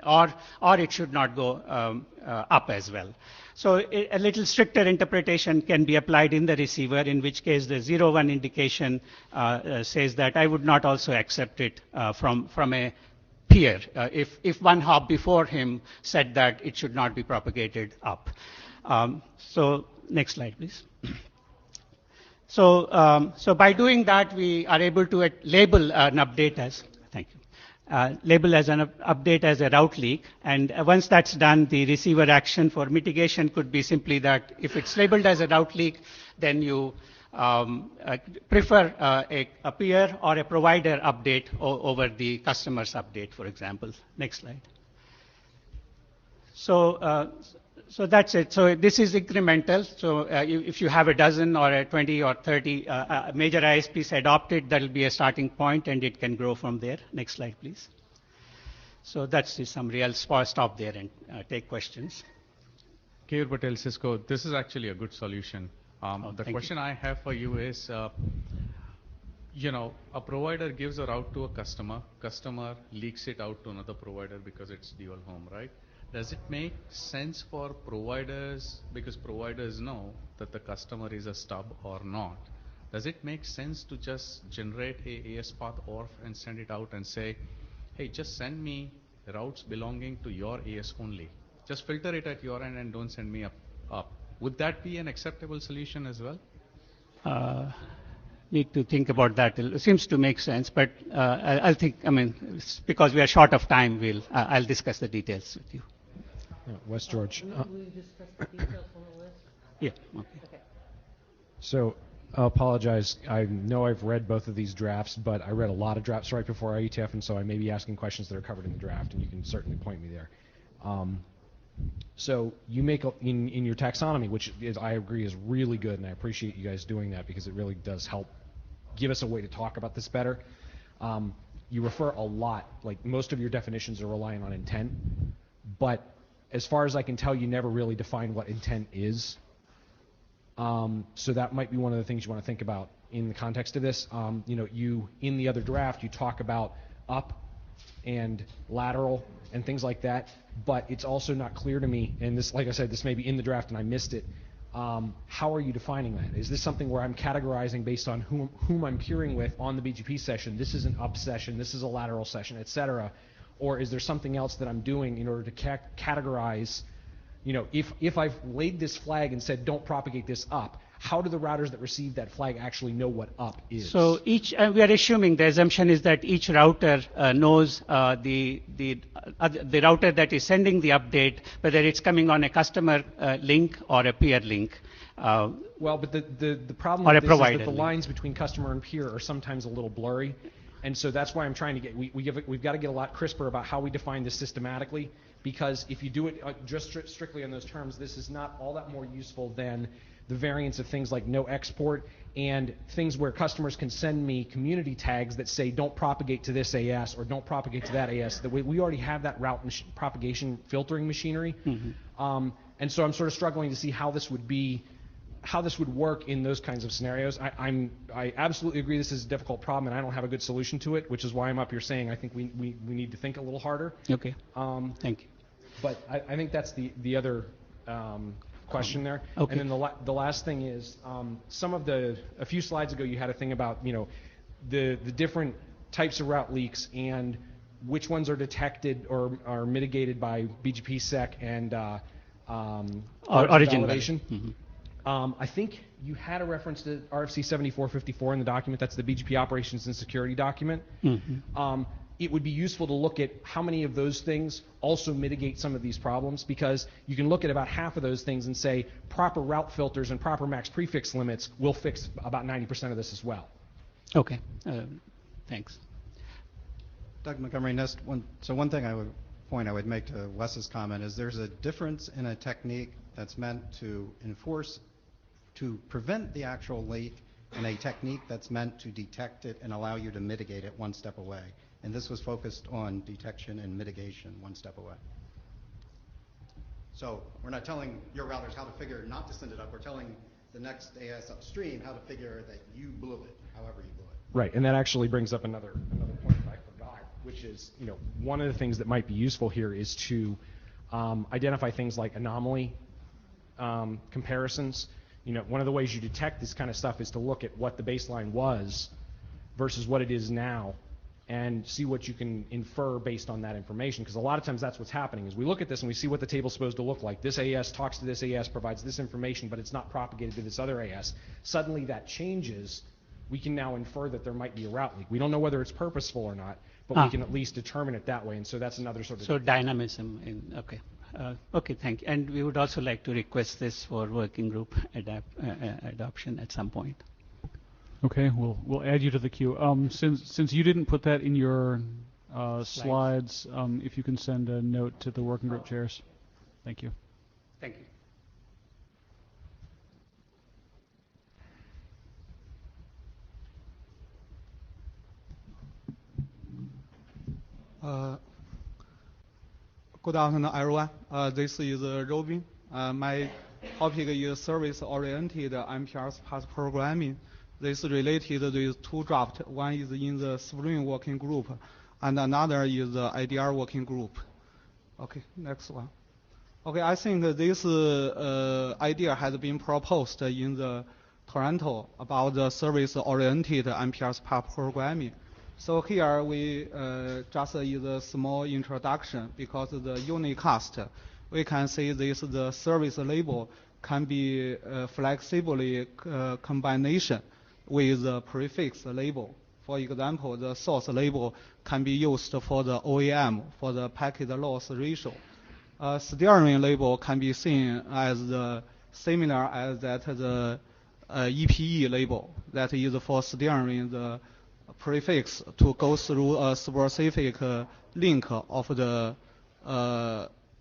or it should not go up as well. So a little stricter interpretation can be applied in the receiver, in which case the 01 indication says that I would not also accept it from a peer if one hop before him said that it should not be propagated up. So next slide, please. So by doing that, we are able to label an update as, thank you. label as an update as a route leak. And once that's done, the receiver action for mitigation could be simply that if it's labeled as a route leak, then you prefer a peer or a provider update over the customer's update, for example. Next slide. So that's it. So this is incremental. So if you have a dozen or a 20 or 30 major ISPs adopted, that will be a starting point, and it can grow from there. Next slide, please. So that's some real stop there and take questions. Keyur Patel, Cisco. This is actually a good solution. The question I have for you is, you know, a provider gives a route to a customer leaks it out to another provider because it's dual home, right? Does it make sense for providers, because providers know that the customer is a stub or not, does it make sense to just generate a AS path ORF and send it out and say, hey, just send me routes belonging to your AS only. Just filter it at your end and don't send me up. Would that be an acceptable solution as well? Need to think about that. It seems to make sense, but I'll think, I mean, because we are short of time, I'll discuss the details with you. West George. Will you discuss the details on the list? Yeah. Okay. So I apologize. I know I've read both of these drafts, but I read a lot of drafts right before IETF, and so I may be asking questions that are covered in the draft, and you can certainly point me there. So you make in your taxonomy, which is, I agree, is really good, and I appreciate you guys doing that because it really does help give us a way to talk about this better. You refer a lot, like most of your definitions are relying on intent, but as far as I can tell, you never really define what intent is. So that might be one of the things you want to think about in the context of this. You know, in the other draft, you talk about up and lateral and things like that, but it's also not clear to me, and this, like I said, this may be in the draft and I missed it. How are you defining that? Is this something where I'm categorizing based on whom I'm peering with on the BGP session? This is an up session, this is a lateral session, etc. Or is there something else that I'm doing in order to categorize, you know, if I've laid this flag and said don't propagate this up, how do the routers that receive that flag actually know what up is? So each, we are assuming the assumption is that each router knows the router that is sending the update, whether it's coming on a customer link or a peer link. Well, but the problem or with a this is provider that the link. lines between customer and peer are sometimes a little blurry. And so that's why I'm trying to get, we've got to get a lot crisper about how we define this systematically, because if you do it just strictly on those terms, this is not all that more useful than the variants of things like no export and things where customers can send me community tags that say don't propagate to this AS or don't propagate to that AS. We already have that route propagation filtering machinery. Mm-hmm. And so I'm sort of struggling to see how this would work in those kinds of scenarios. I absolutely agree this is a difficult problem, and I don't have a good solution to it, which is why I'm up here saying I think we need to think a little harder. Okay. Thank you. But I think that's the other question there. Okay. And then the last thing is a few slides ago you had a thing about, you know, the different types of route leaks and which ones are detected or are mitigated by BGP-SEC and origin validation. Mm-hmm. I think you had a reference to RFC 7454 in the document. That's the BGP operations and security document. Mm-hmm. It would be useful to look at how many of those things also mitigate some of these problems, because you can look at about half of those things and say proper route filters and proper max prefix limits will fix about 90% of this as well. Okay. Thanks. Doug Montgomery, Nest. One point I would make to Wes's comment is there's a difference in a technique that's meant to prevent the actual leak and a technique that's meant to detect it and allow you to mitigate it one step away. And this was focused on detection and mitigation one step away. So we're not telling your routers how to figure not to send it up. We're telling the next AS upstream how to figure that you blew it, however you blew it. Right, and that actually brings up another point that I forgot, which is, you know, one of the things that might be useful here is to identify things like anomaly comparisons. You know, one of the ways you detect this kind of stuff is to look at what the baseline was versus what it is now, and see what you can infer based on that information. Because a lot of times that's what's happening, is we look at this and we see what the table's supposed to look like. This AS talks to this AS, provides this information, but it's not propagated to this other AS. Suddenly that changes. We can now infer that there might be a route leak. We don't know whether it's purposeful or not, but we can at least determine it that way. And so that's another sort of... So dynamism okay. Okay, thank you. And we would also like to request this for working group adoption at some point. Okay, we'll add you to the queue. Since you didn't put that in your slides, if you can send a note to the working group chairs. Thank you. Thank you. Good afternoon, everyone. This is Robin. My topic is service-oriented MPRS path programming. This is related with two drafts. One is in the Spring working group, and another is the IDR working group. Okay, next one. Okay, I think this idea has been proposed in the Toronto about the service-oriented MPRS path programming. So here we just is a small introduction because the unicast, we can see this the service label can be flexibly combination with the prefix label. For example, the source label can be used for the OEM for the packet loss ratio. Steering label can be seen as the similar as that the EPE label that is for steering the prefix to go through a specific link of the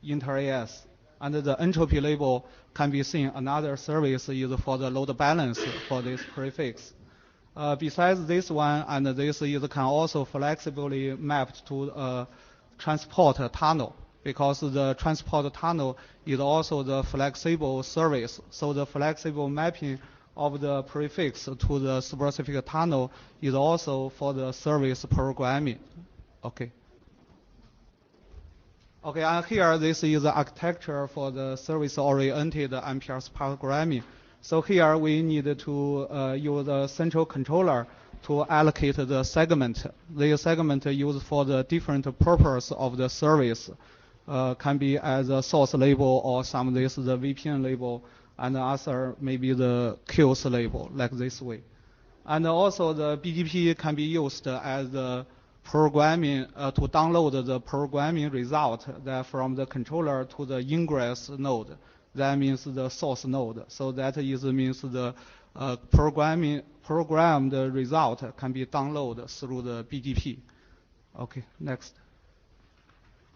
inter-AS. And the entropy label can be seen another service is for the load balance for this prefix. Besides this one, and this is can also flexibly mapped to a transport tunnel, because the transport tunnel is also the flexible service. So the flexible mapping of the prefix to the specific tunnel is also for the service programming. Okay. Okay, and here this is the architecture for the service-oriented MPRS programming. So here we need to use a central controller to allocate the segment. The segment used for the different purpose of the service can be as a source label, or some this the VPN label, and other maybe the queues label, like this way. And also the BGP can be used as the programming to download the programming result that from the controller to the ingress node. That means the source node. So that is means the programmed result can be downloaded through the BGP. Okay, next.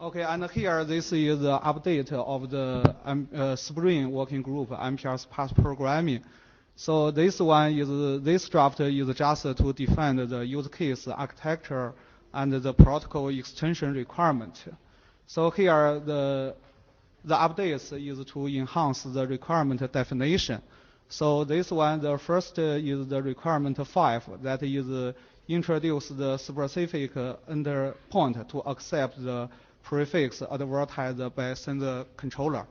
Okay, and here this is the update of the Spring working group MPRS path programming. So this one is this draft is just to define the use case architecture and the protocol extension requirement. So here the updates is to enhance the requirement definition. So this one, the first is the requirement 5, that is introduce the specific endpoint to accept the prefix advertised by sender controller,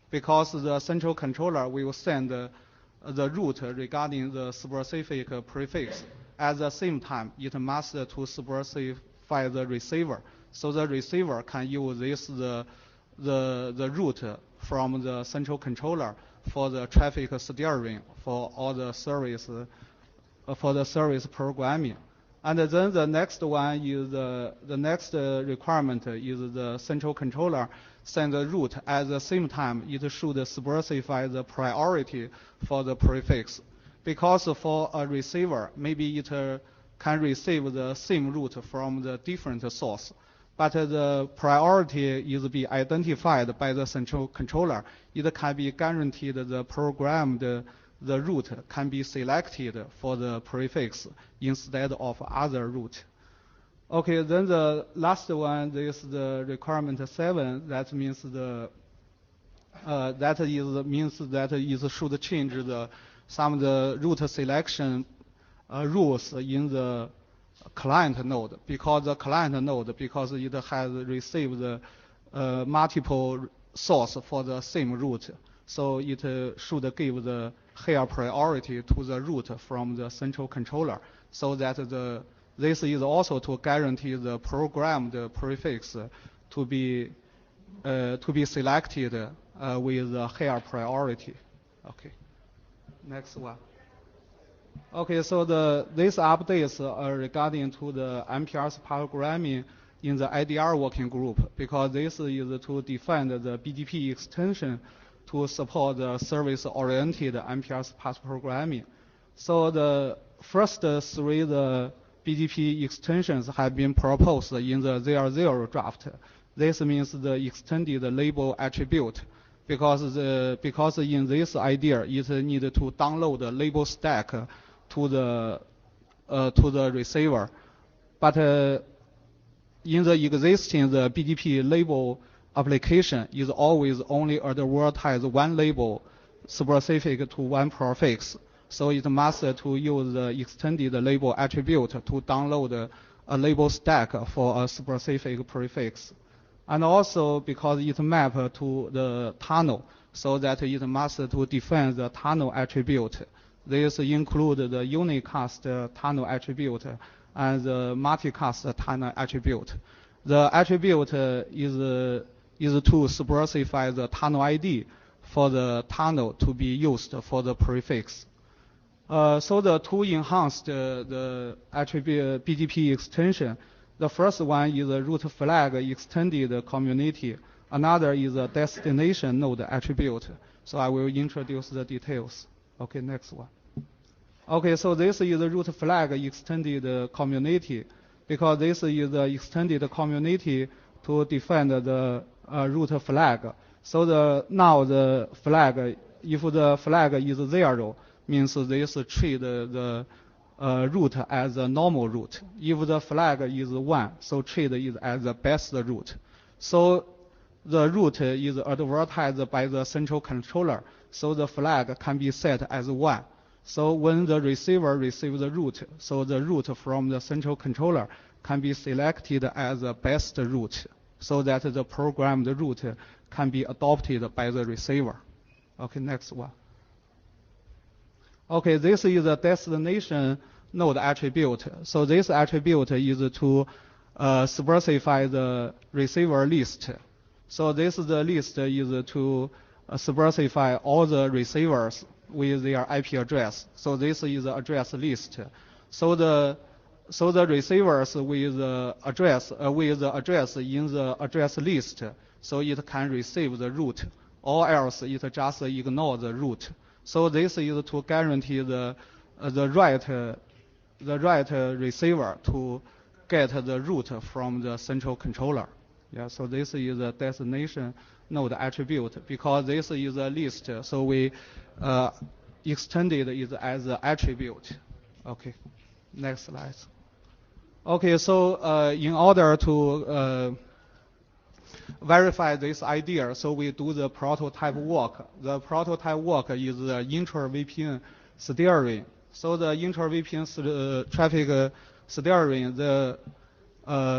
because the central controller will send the route regarding the specific prefix. At the same time, it must to specify the receiver, so the receiver can use this the route from the central controller for the traffic steering for all the service for the service programming. And then the next one is the next requirement is the central controller send the route. At the same time, it should specify the priority for the prefix, because for a receiver, maybe it can receive the same route from the different source, but the priority is be identified by the central controller. It can be guaranteed the programmed the route can be selected for the prefix instead of other route. Okay, then the last one is the requirement 7. That means the it should change some of the route selection rules in the client node, because the client node, because it has received the multiple source for the same route, so it should give the higher priority to the route from the central controller, so that this is also to guarantee the programmed prefix to be selected with a higher priority. Okay, next one. Okay, so these updates are regarding to the MPR's programming in the IDR working group, because this is to define the BGP extension to support the service-oriented MPR's path programming. So the first three the BGP extensions have been proposed in the 00 draft. This means the extended label attribute, because in this idea it needs to download the label stack to the receiver, but in the existing the BGP label application is always only advertise one label specific to one prefix. So it must to use the extended label attribute to download a label stack for a specific prefix. And also because it map to the tunnel, so that it must to define the tunnel attribute. This include the unicast tunnel attribute and the multicast tunnel attribute. The attribute is to specify the tunnel ID for the tunnel to be used for the prefix. So the two enhanced the attribute BGP extension. The first one is a root flag extended community. Another is a destination node attribute. So I will introduce the details. Okay, next one. Okay, so this is the root flag extended community, because this is the extended community to define the root flag. So now the flag, if the flag is 0, means this treat the root as a normal root. If the flag is 1, so treat it as the best root. So the root is advertised by the central controller, so the flag can be set as 1. So when the receiver receives the root, so the root from the central controller can be selected as the best root, so that the programmed root can be adopted by the receiver. Okay, next one. Okay, this is the destination node attribute. So this attribute is to specify the receiver list. So this the list is to specify all the receivers with their IP address. So this is the address list. So the receivers with the address in the address list, so it can receive the root, or else it just ignore the root. So this is to guarantee the right receiver to get the root from the central controller. Yeah, so this is the destination node attribute, because this is a list, so we extended it as an attribute. Okay, next slide. Okay, so in order to verify this idea, so we do the prototype work. The prototype work is the intra-VPN steering. So the intra-VPN traffic steering, the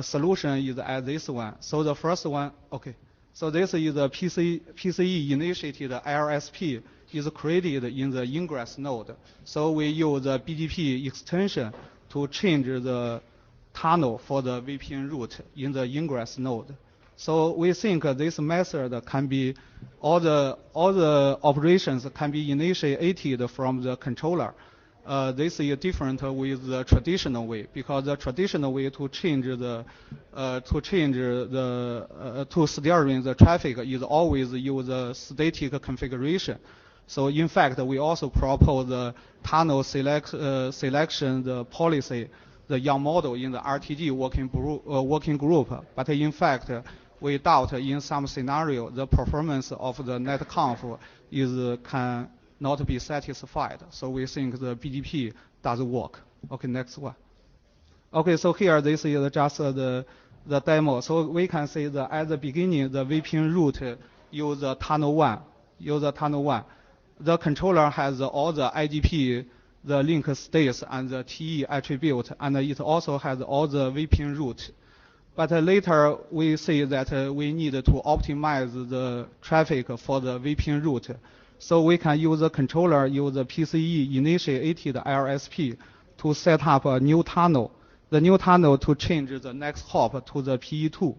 solution is as this one. So the first one, okay. So this is the PCE initiated IRSP is created in the ingress node. So we use the BGP extension to change the tunnel for the VPN route in the ingress node. So we think this method can be, all the operations can be initiated from the controller. This is different with the traditional way, because the traditional way to change the to steering the traffic is always use a static configuration. So in fact, we also propose the tunnel selection the policy, the young model in the RTG working group. But in fact, we doubt in some scenario the performance of the netconf can not be satisfied. So we think the BGP does work. Okay, next one. Okay, so here this is just the demo. So we can see that at the beginning the VPN route use tunnel 1. The controller has all the IGP, the link states, and the TE attribute, and it also has all the VPN route. But later we see that we need to optimize the traffic for the VPN route. So we can use the controller, use the PCE initiated IRSP to set up a new tunnel. The new tunnel to change the next hop to the PE2.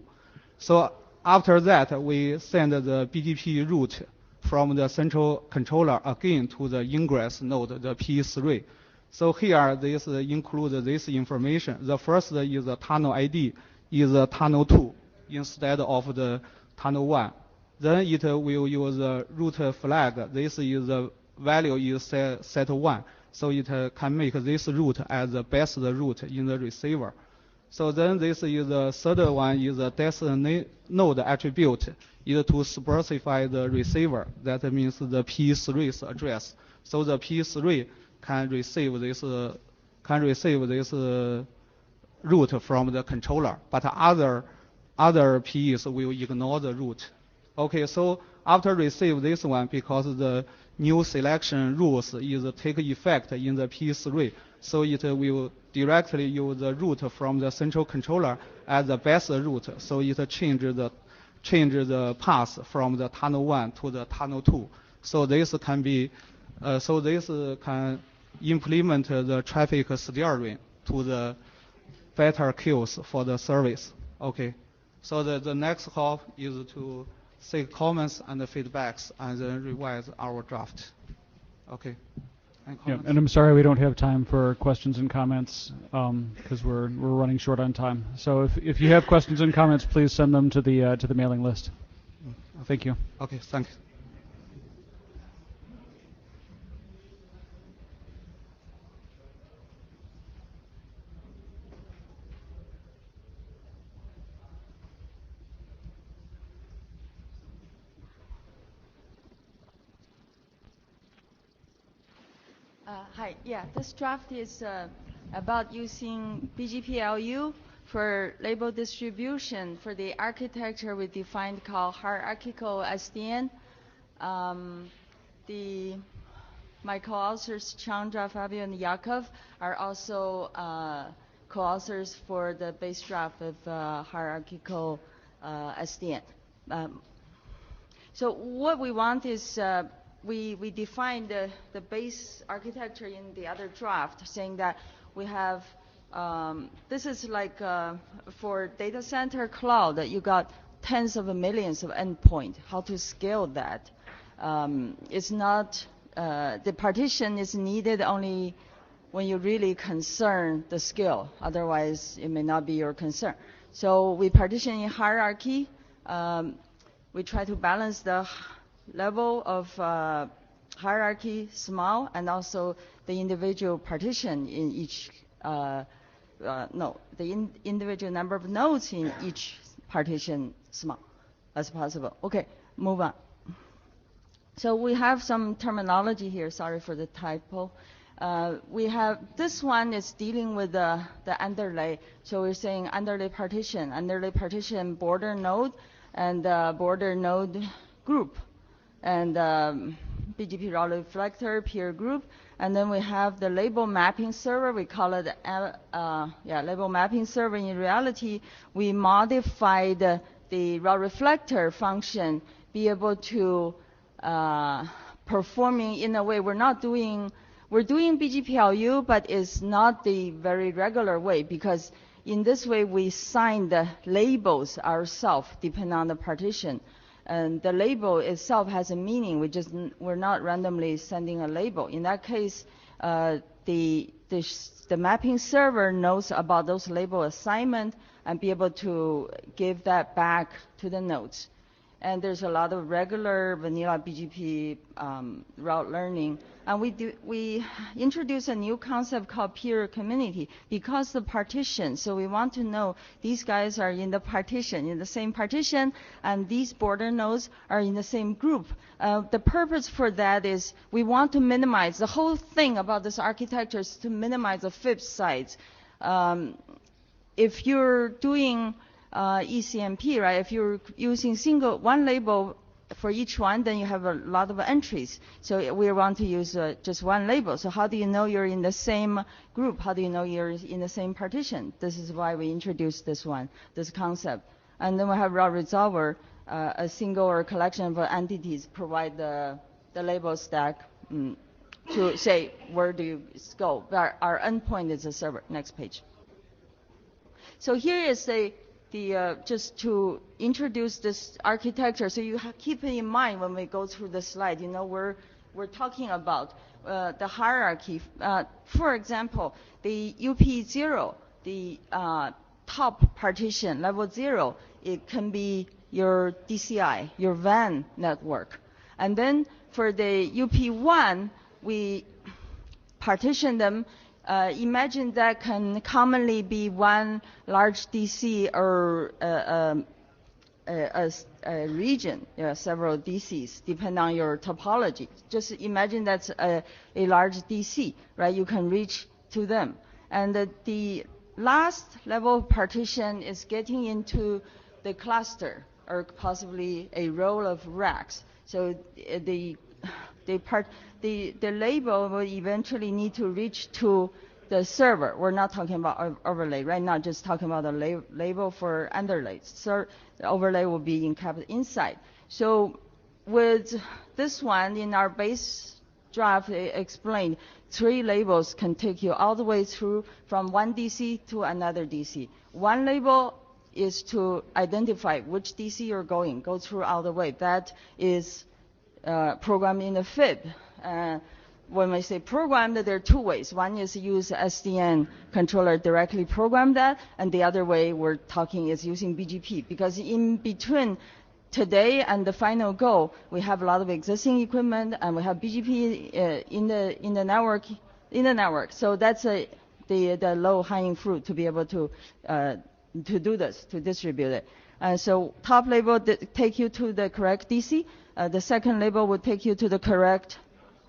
So after that, we send the BGP route from the central controller again to the ingress node, the PE3. So here, this includes this information. The first is the tunnel ID, is the tunnel 2 instead of the tunnel 1. Then it will use the route flag. This is the value is set 1. So it can make this route as the best route in the receiver. So then this is the third one is the destination node attribute, is to specify the receiver. That means the P3's address. So the P3 can receive this route from the controller, but other Ps will ignore the route. Okay, so after receive this one, because the new selection rules is take effect in the P3, so it will directly use the route from the central controller as the best route. So it change the path from the tunnel 1 to the tunnel 2. So this can be, this can implement the traffic steering to the better queues for the service. Okay, so the next hop is to take comments and the feedbacks and then revise our draft. Okay. Yeah, and I'm sorry we don't have time for questions and comments because we're running short on time. So if you have questions and comments, please send them to the mailing list. Thank you. Okay, thank you. Hi, yeah, this draft is about using BGP-LU for label distribution for the architecture we defined called hierarchical SDN. My co-authors Chandra, Fabio, and Yakov are also co-authors for the base draft of hierarchical SDN. So what we want is we defined the base architecture in the other draft, saying that we have, this is like for data center cloud, that you got tens of millions of endpoints, how to scale that. It's not, the partition is needed only when you really concern the scale. Otherwise, it may not be your concern. So we partition in hierarchy. We try to balance the level of hierarchy small, and also the individual partition in each individual number of nodes in each partition small as possible. Okay, move on. So we have some terminology here. Sorry for the typo. We have, this one is dealing with the underlay. So we're saying underlay partition border node, and border node group, and BGP route reflector peer group. And then we have the label mapping server. We call it label mapping server. In reality, we modified the route reflector function be able to performing in a way we're doing BGP-LU, but it's not the very regular way, because in this way we assign the labels ourselves depending on the partition. And the label itself has a meaning. We're not randomly sending a label. In that case, the mapping server knows about those label assignment and be able to give that back to the nodes. And there's a lot of regular vanilla BGP route learning. And we introduce a new concept called peer community because the partition. So we want to know these guys are in the partition, in the same partition, and these border nodes are in the same group. The purpose for that is we want to minimize, the whole thing about this architecture is to minimize the flip sides. If you're doing ECMP, right? If you're using one label for each one, then you have a lot of entries. So we want to use just one label. So how do you know you're in the same group? How do you know you're in the same partition? This is why we introduced this concept. And then we have route resolver, a single or collection of entities provide the label stack to say where do you go. Our endpoint is a server. Next page. So here is just to introduce this architecture, so you keep it in mind when we go through the slide. You know, we're we're talking about the hierarchy. For example, the UP0, the top partition, level 0, it can be your DCI, your WAN network. And then for the UP1, we partition them. Imagine that can commonly be one large DC or a region, several DCs, depending on your topology. Just imagine that's a large DC, right? You can reach to them. And the last level of partition is getting into the cluster or possibly a row of racks. So the label will eventually need to reach to the server. We're not talking about overlay right now, just talking about the label for underlays. So the overlay will be encapsulated inside. So with this one, in our base draft, it explained 3 labels can take you all the way through from one DC to another DC. One label is to identify which DC you're going, go through all the way. That is programmed in the FIB. When we say programmed, there are 2 ways. One is use SDN controller directly program that, and the other way we're talking is using BGP. Because in between today and the final goal, we have a lot of existing equipment, and we have BGP in the network. So that's the low-hanging fruit to be able to do this, to distribute it. So top label take you to the correct DC. The second label will take you to the correct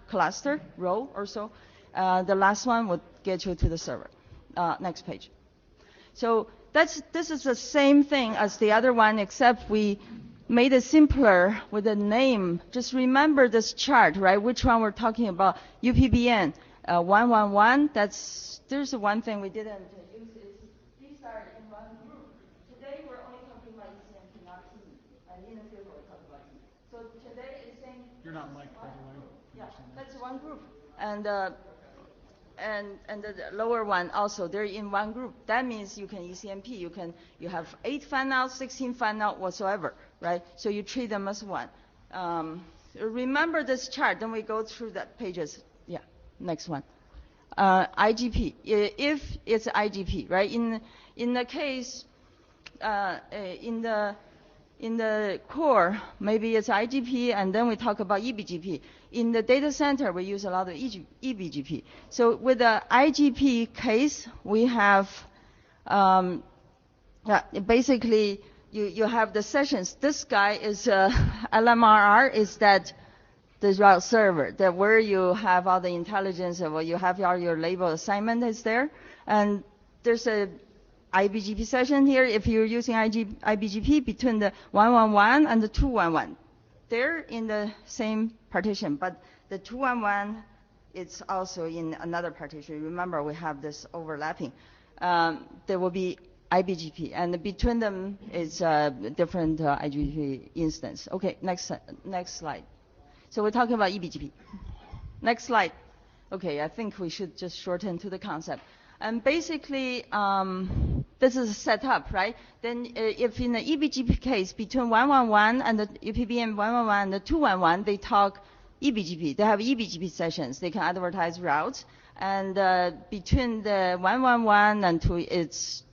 cluster, row or so. The last one would get you to the server. Next page. So this is the same thing as the other one, except we made it simpler with a name. Just remember this chart, right? Which one we're talking about? UPBN 111. There's one thing we didn't use. These are in one group. Today we're only talking about ECMP, not E. And in the field we'll talk about E. So today it's saying you're not Mike, by the way. Yeah, that's one group. And the lower one also, they're in one group. That means you can ECMP. You have 8 fan out, 16 fan out whatsoever, right? So you treat them as one. Remember this chart. Then we go through the pages. Yeah, next one. IGP. If it's IGP, right? In the case, in the core, maybe it's IGP, and then we talk about eBGP. In the data center, we use a lot of eBGP. So with the IGP case, we have basically you have the sessions. This guy is LMRR, is that the route server, that where you have all the intelligence, or you have all your label assignment is there, and there's a IBGP session here. If you're using IBGP between the 111 and the 211, they're in the same partition, but the 211 it's also in another partition. Remember, we have this overlapping. There will be IBGP, and between them is a different IBGP instance. Okay, next slide. So we're talking about eBGP. Next slide. Okay, I think we should just shorten to the concept. And basically, this is a setup, right? Then if in the eBGP case, between 111 and the UPBN 111 and the 211, they talk eBGP. They have eBGP sessions. They can advertise routes. And between the 111 and its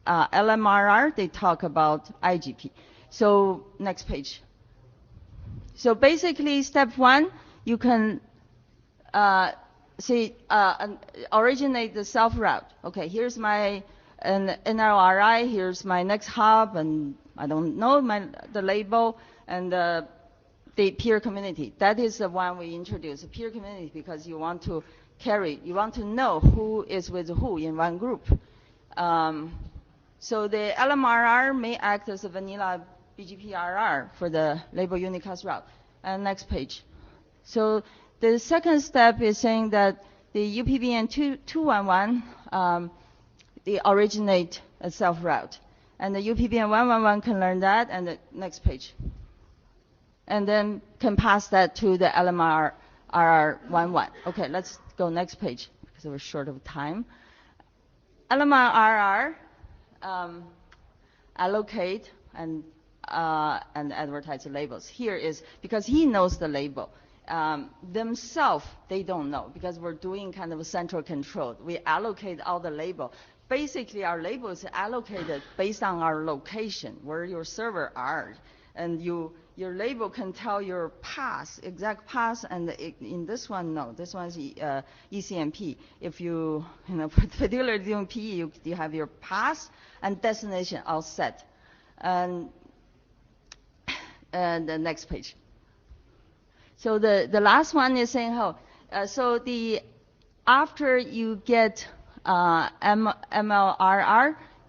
LMRR, they talk about IGP. So next page. So basically, step 1, you can originate the self route. Okay, here's my NLRI, here's my next hub, and I don't know the label, and the peer community. That is the one we introduced, the peer community, because you want to know who is with who in one group. So the LMRR may act as a vanilla BGPRR for the label unicast route. And next page. So the second step is saying that the UPBN 211, they originate a self route. And the UPBN 111 can learn that, and the next page. And then can pass that to the LMRR 11. Okay, let's go next page, because we're short of time. LMRR allocate and advertise the labels. Here is, because he knows the label, themselves, they don't know because we're doing kind of a central control. We allocate all the label. Basically, our label is allocated based on our location, where your server are. And your label can tell your path, exact path, and in this one, no. This one is ECMP. If you particularly doing PE, you have your path and destination all set. And the next page. So the last one is saying how. So after you get MLRR,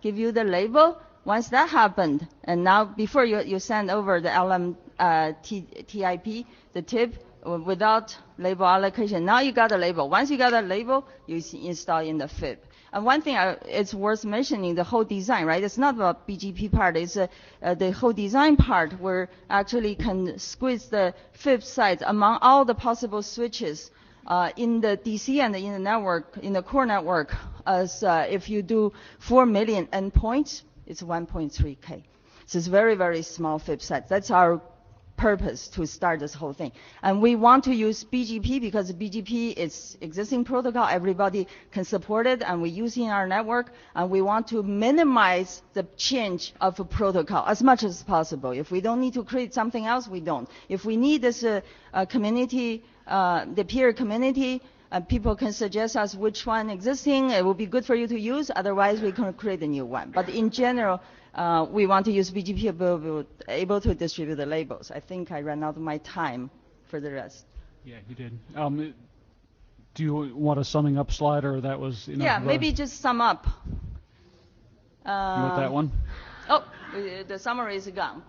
give you the label. Once that happened, and now before you send over the TIP, the tip, without label allocation, now you got a label. Once you got a label, you install in the FIB. And one thing it's worth mentioning, the whole design, right? It's not about BGP part. It's the whole design part where actually can squeeze the FIB sites among all the possible switches in the DC and in the network, in the core network. As if you do 4 million endpoints, it's 1.3K. So it's very, very small FIB sets. That's our purpose to start this whole thing. And we want to use BGP because BGP is existing protocol. Everybody can support it, and we use it in our network. And we want to minimize the change of a protocol as much as possible. If we don't need to create something else, we don't. If we need this community, the peer community, people can suggest us which one existing. It will be good for you to use. Otherwise, we can create a new one. But in general, we want to use BGP able to distribute the labels. I think I ran out of my time for the rest. Yeah, you did. Do you want a summing up slide, or that was enough? Yeah, maybe just sum up. You want that one? Oh, the summary is gone.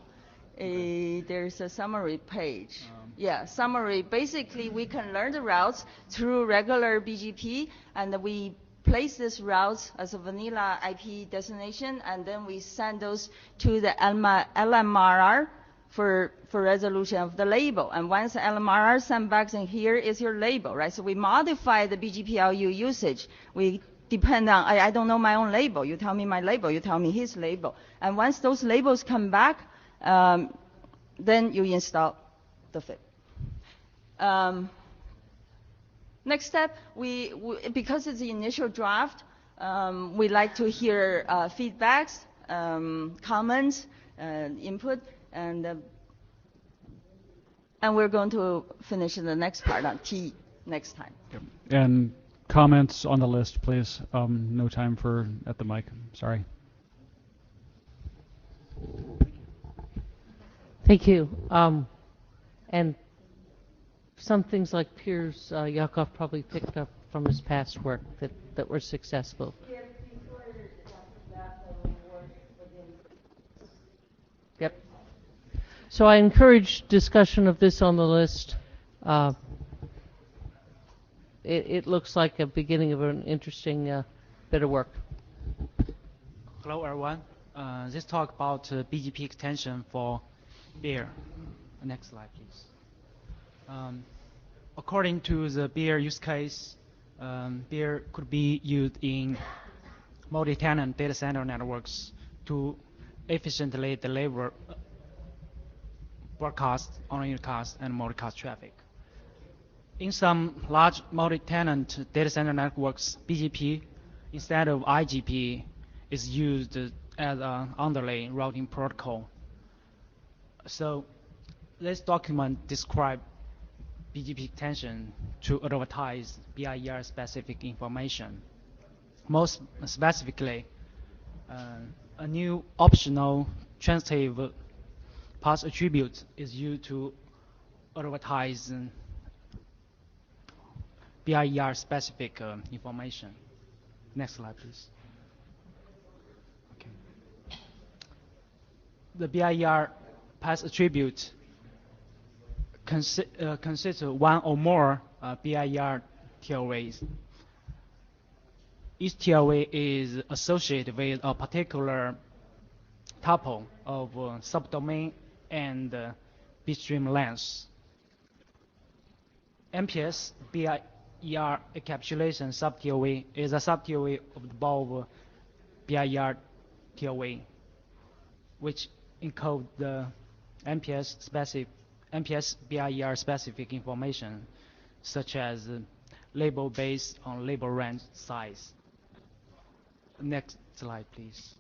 There's a summary page. Yeah, summary. Basically, we can learn the routes through regular BGP, and we place these routes as a vanilla IP destination, and then we send those to the LMRR for resolution of the label. And once the LMRR sends back, then here is your label, right? So we modify the BGP-LU usage. We depend on, I don't know my own label. You tell me my label, you tell me his label. And once those labels come back, then you install the FIB. Next step, because it's the initial draft, we like to hear feedbacks, comments, input, and we're going to finish in the next part on T next time. Yep. And comments on the list, please. No time for at the mic. Sorry. Thank you. And some things like Piers Yakov probably picked up from his past work that were successful. Yep. So I encourage discussion of this on the list. It looks like a beginning of an interesting bit of work. Hello, everyone. This talk about BGP extension for beer. Next slide, please. According to the beer use case, beer could be used in multi-tenant data center networks to efficiently deliver broadcast, unicast, and multicast traffic. In some large multi-tenant data center networks, BGP instead of IGP is used as an underlay routing protocol. So this document describes BGP extension to advertise BIER specific information. Most specifically, a new optional transitive path attribute is used to advertise BIER specific information. Next slide, please. Okay. The BIER path attribute consists of one or more BIER TLVs. Each TLV is associated with a particular tuple of subdomain and bitstream length. MPS BIER encapsulation sub-TLV is a sub-TLV of the above BIER TLV, which encode the MPS specific MPS BIER specific information, such as label based on label range size. Next slide, please.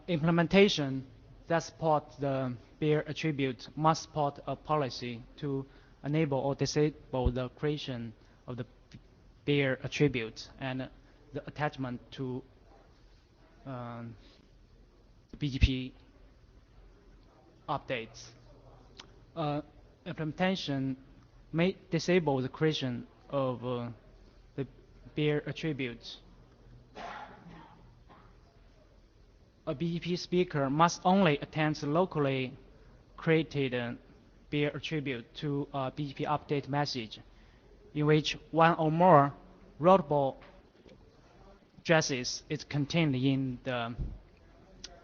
Implementation that supports the beer attribute must support a policy to enable or disable the creation of the beer attribute and the attachment to BGP updates. Implementation may disable the creation of the beer attributes. A BGP speaker must only attach locally created beer attribute to a BGP update message in which one or more routable addresses is contained in the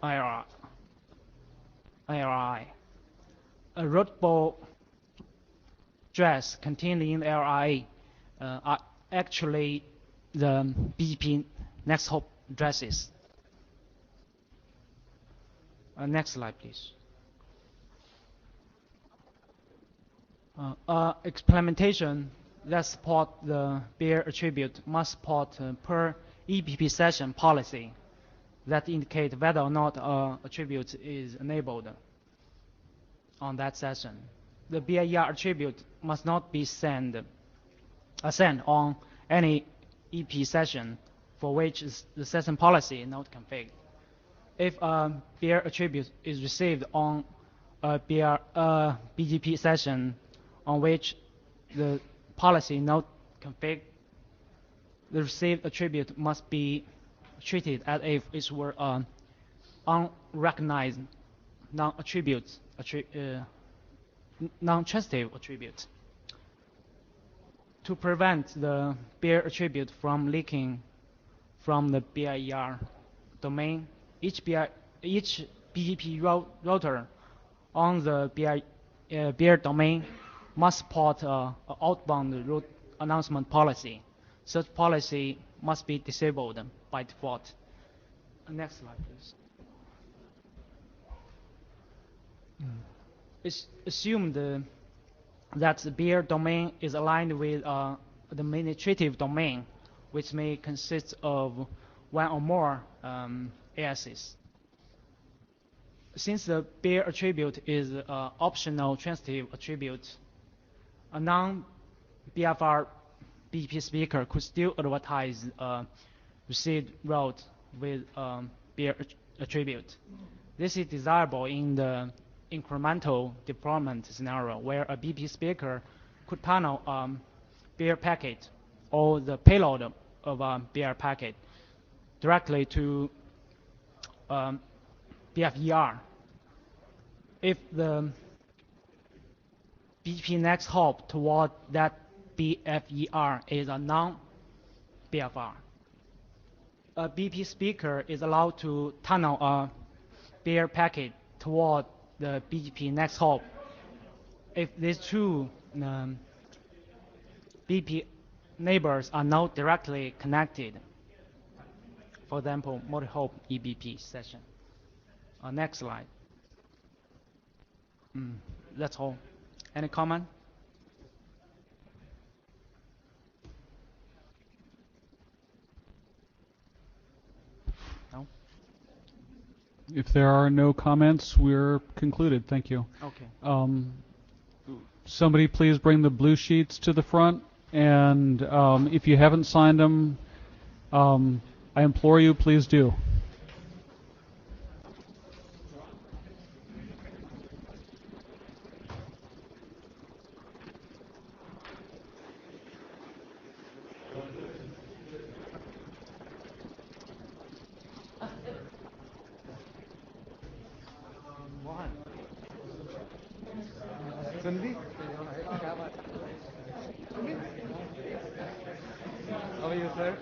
IRI. A routable address contained in the IRI are actually the BGP next hop addresses. Next slide, please. Implementation that support the beer attribute must support per EBP session policy that indicate whether or not attribute is enabled on that session. The BIER attribute must not be sent on any EP session for which the session policy is not configured. If a beer attribute is received on a BGP session on which the policy is not configured, the received attribute must be treated as if it were an unrecognized non-transitive attribute. To prevent the beer attribute from leaking from the BIER domain, each BGP router on the beer domain must support an outbound route announcement policy. Such policy must be disabled by default. Next slide, please. Assume that the beer domain is aligned with the administrative domain, which may consist of one or more ASs. Since the beer attribute is an optional transitive attribute, a non-BFR BGP speaker could still advertise a received route with beer attribute. This is desirable in the incremental deployment scenario where a BGP speaker could tunnel a beer packet or the payload of a beer packet directly to BFER. If the BGP next hop toward that BFER is a non-BFR, a BGP speaker is allowed to tunnel a beer packet toward the BGP next hop if these two BGP neighbors are not directly connected. For example, multi-hop EBP session. Next slide. That's all. Any comment? No? If there are no comments, we're concluded. Thank you. Okay. Somebody please bring the blue sheets to the front. And if you haven't signed them, I implore you, please do. How are you, sir?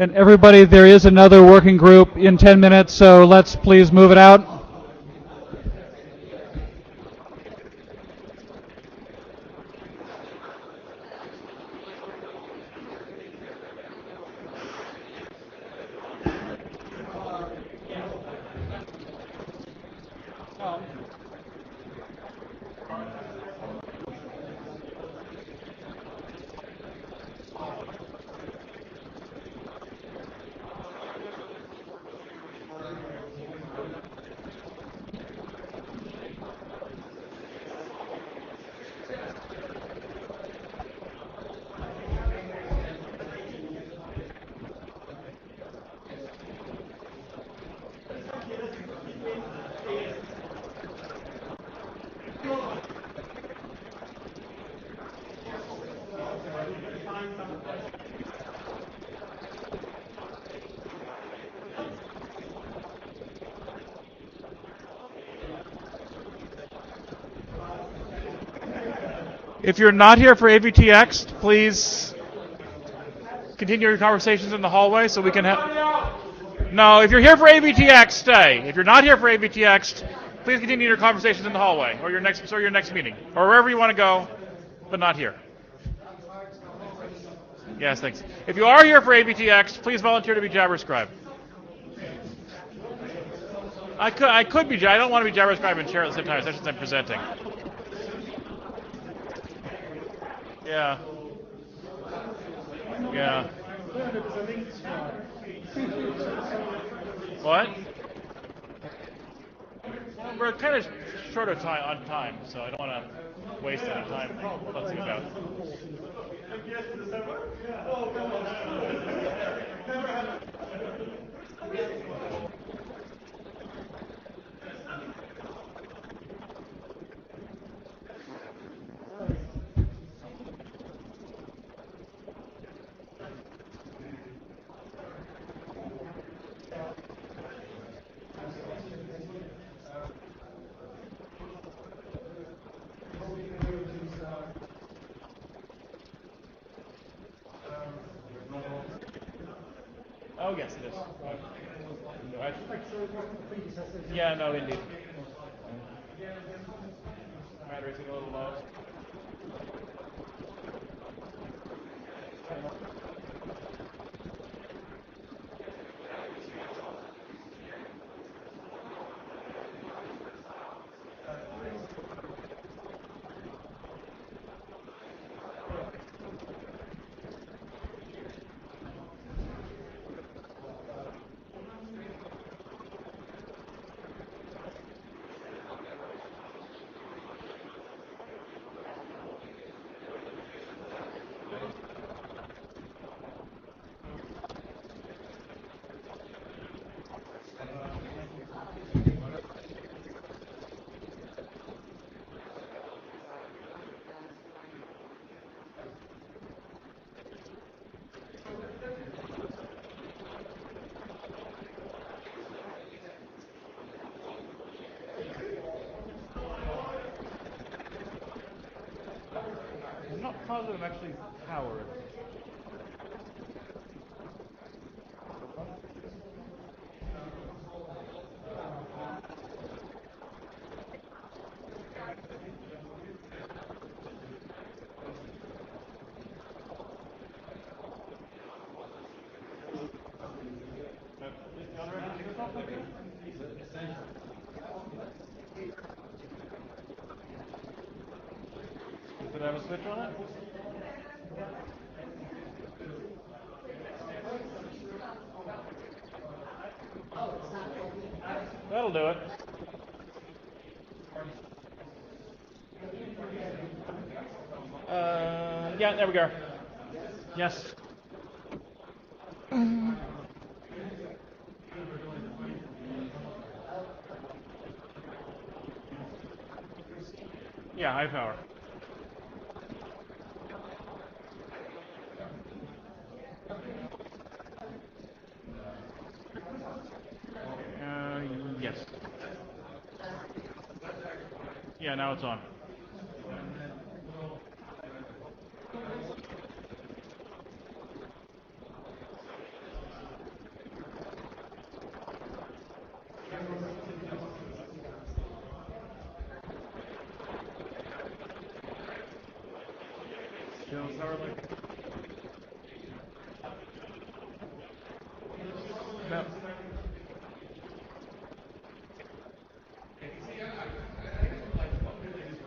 And everybody, there is another working group in 10 minutes, so let's please move it out. If you're not here for AVTX, please continue your conversations in the hallway so we can have... No, if you're here for AVTX, stay. If you're not here for AVTX, please continue your conversations in the hallway or your next meeting or wherever you want to go, but not here. Yes, thanks. If you are here for AVTX, please volunteer to be Jabber Scribe. I could be. I don't want to be Jabber Scribe and chair at the same time, especially since I'm presenting. Yeah. Yeah. What? We're kind of short of time on time, so I don't want to waste any time fussing about. Oh, yes, it is. Yeah, no, indeed. Battery's a little low. I'm not positive I'm actually powered. Did I have a switch on it? That'll do it. Yeah, there we go. Yes. Yeah, high power. Yes. Yeah, now it's on. No.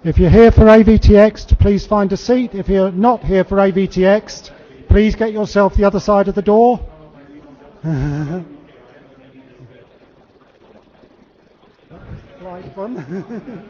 If you're here for AVTX, please find a seat. If you're not here for AVTX, please get yourself the other side of the door. Right one.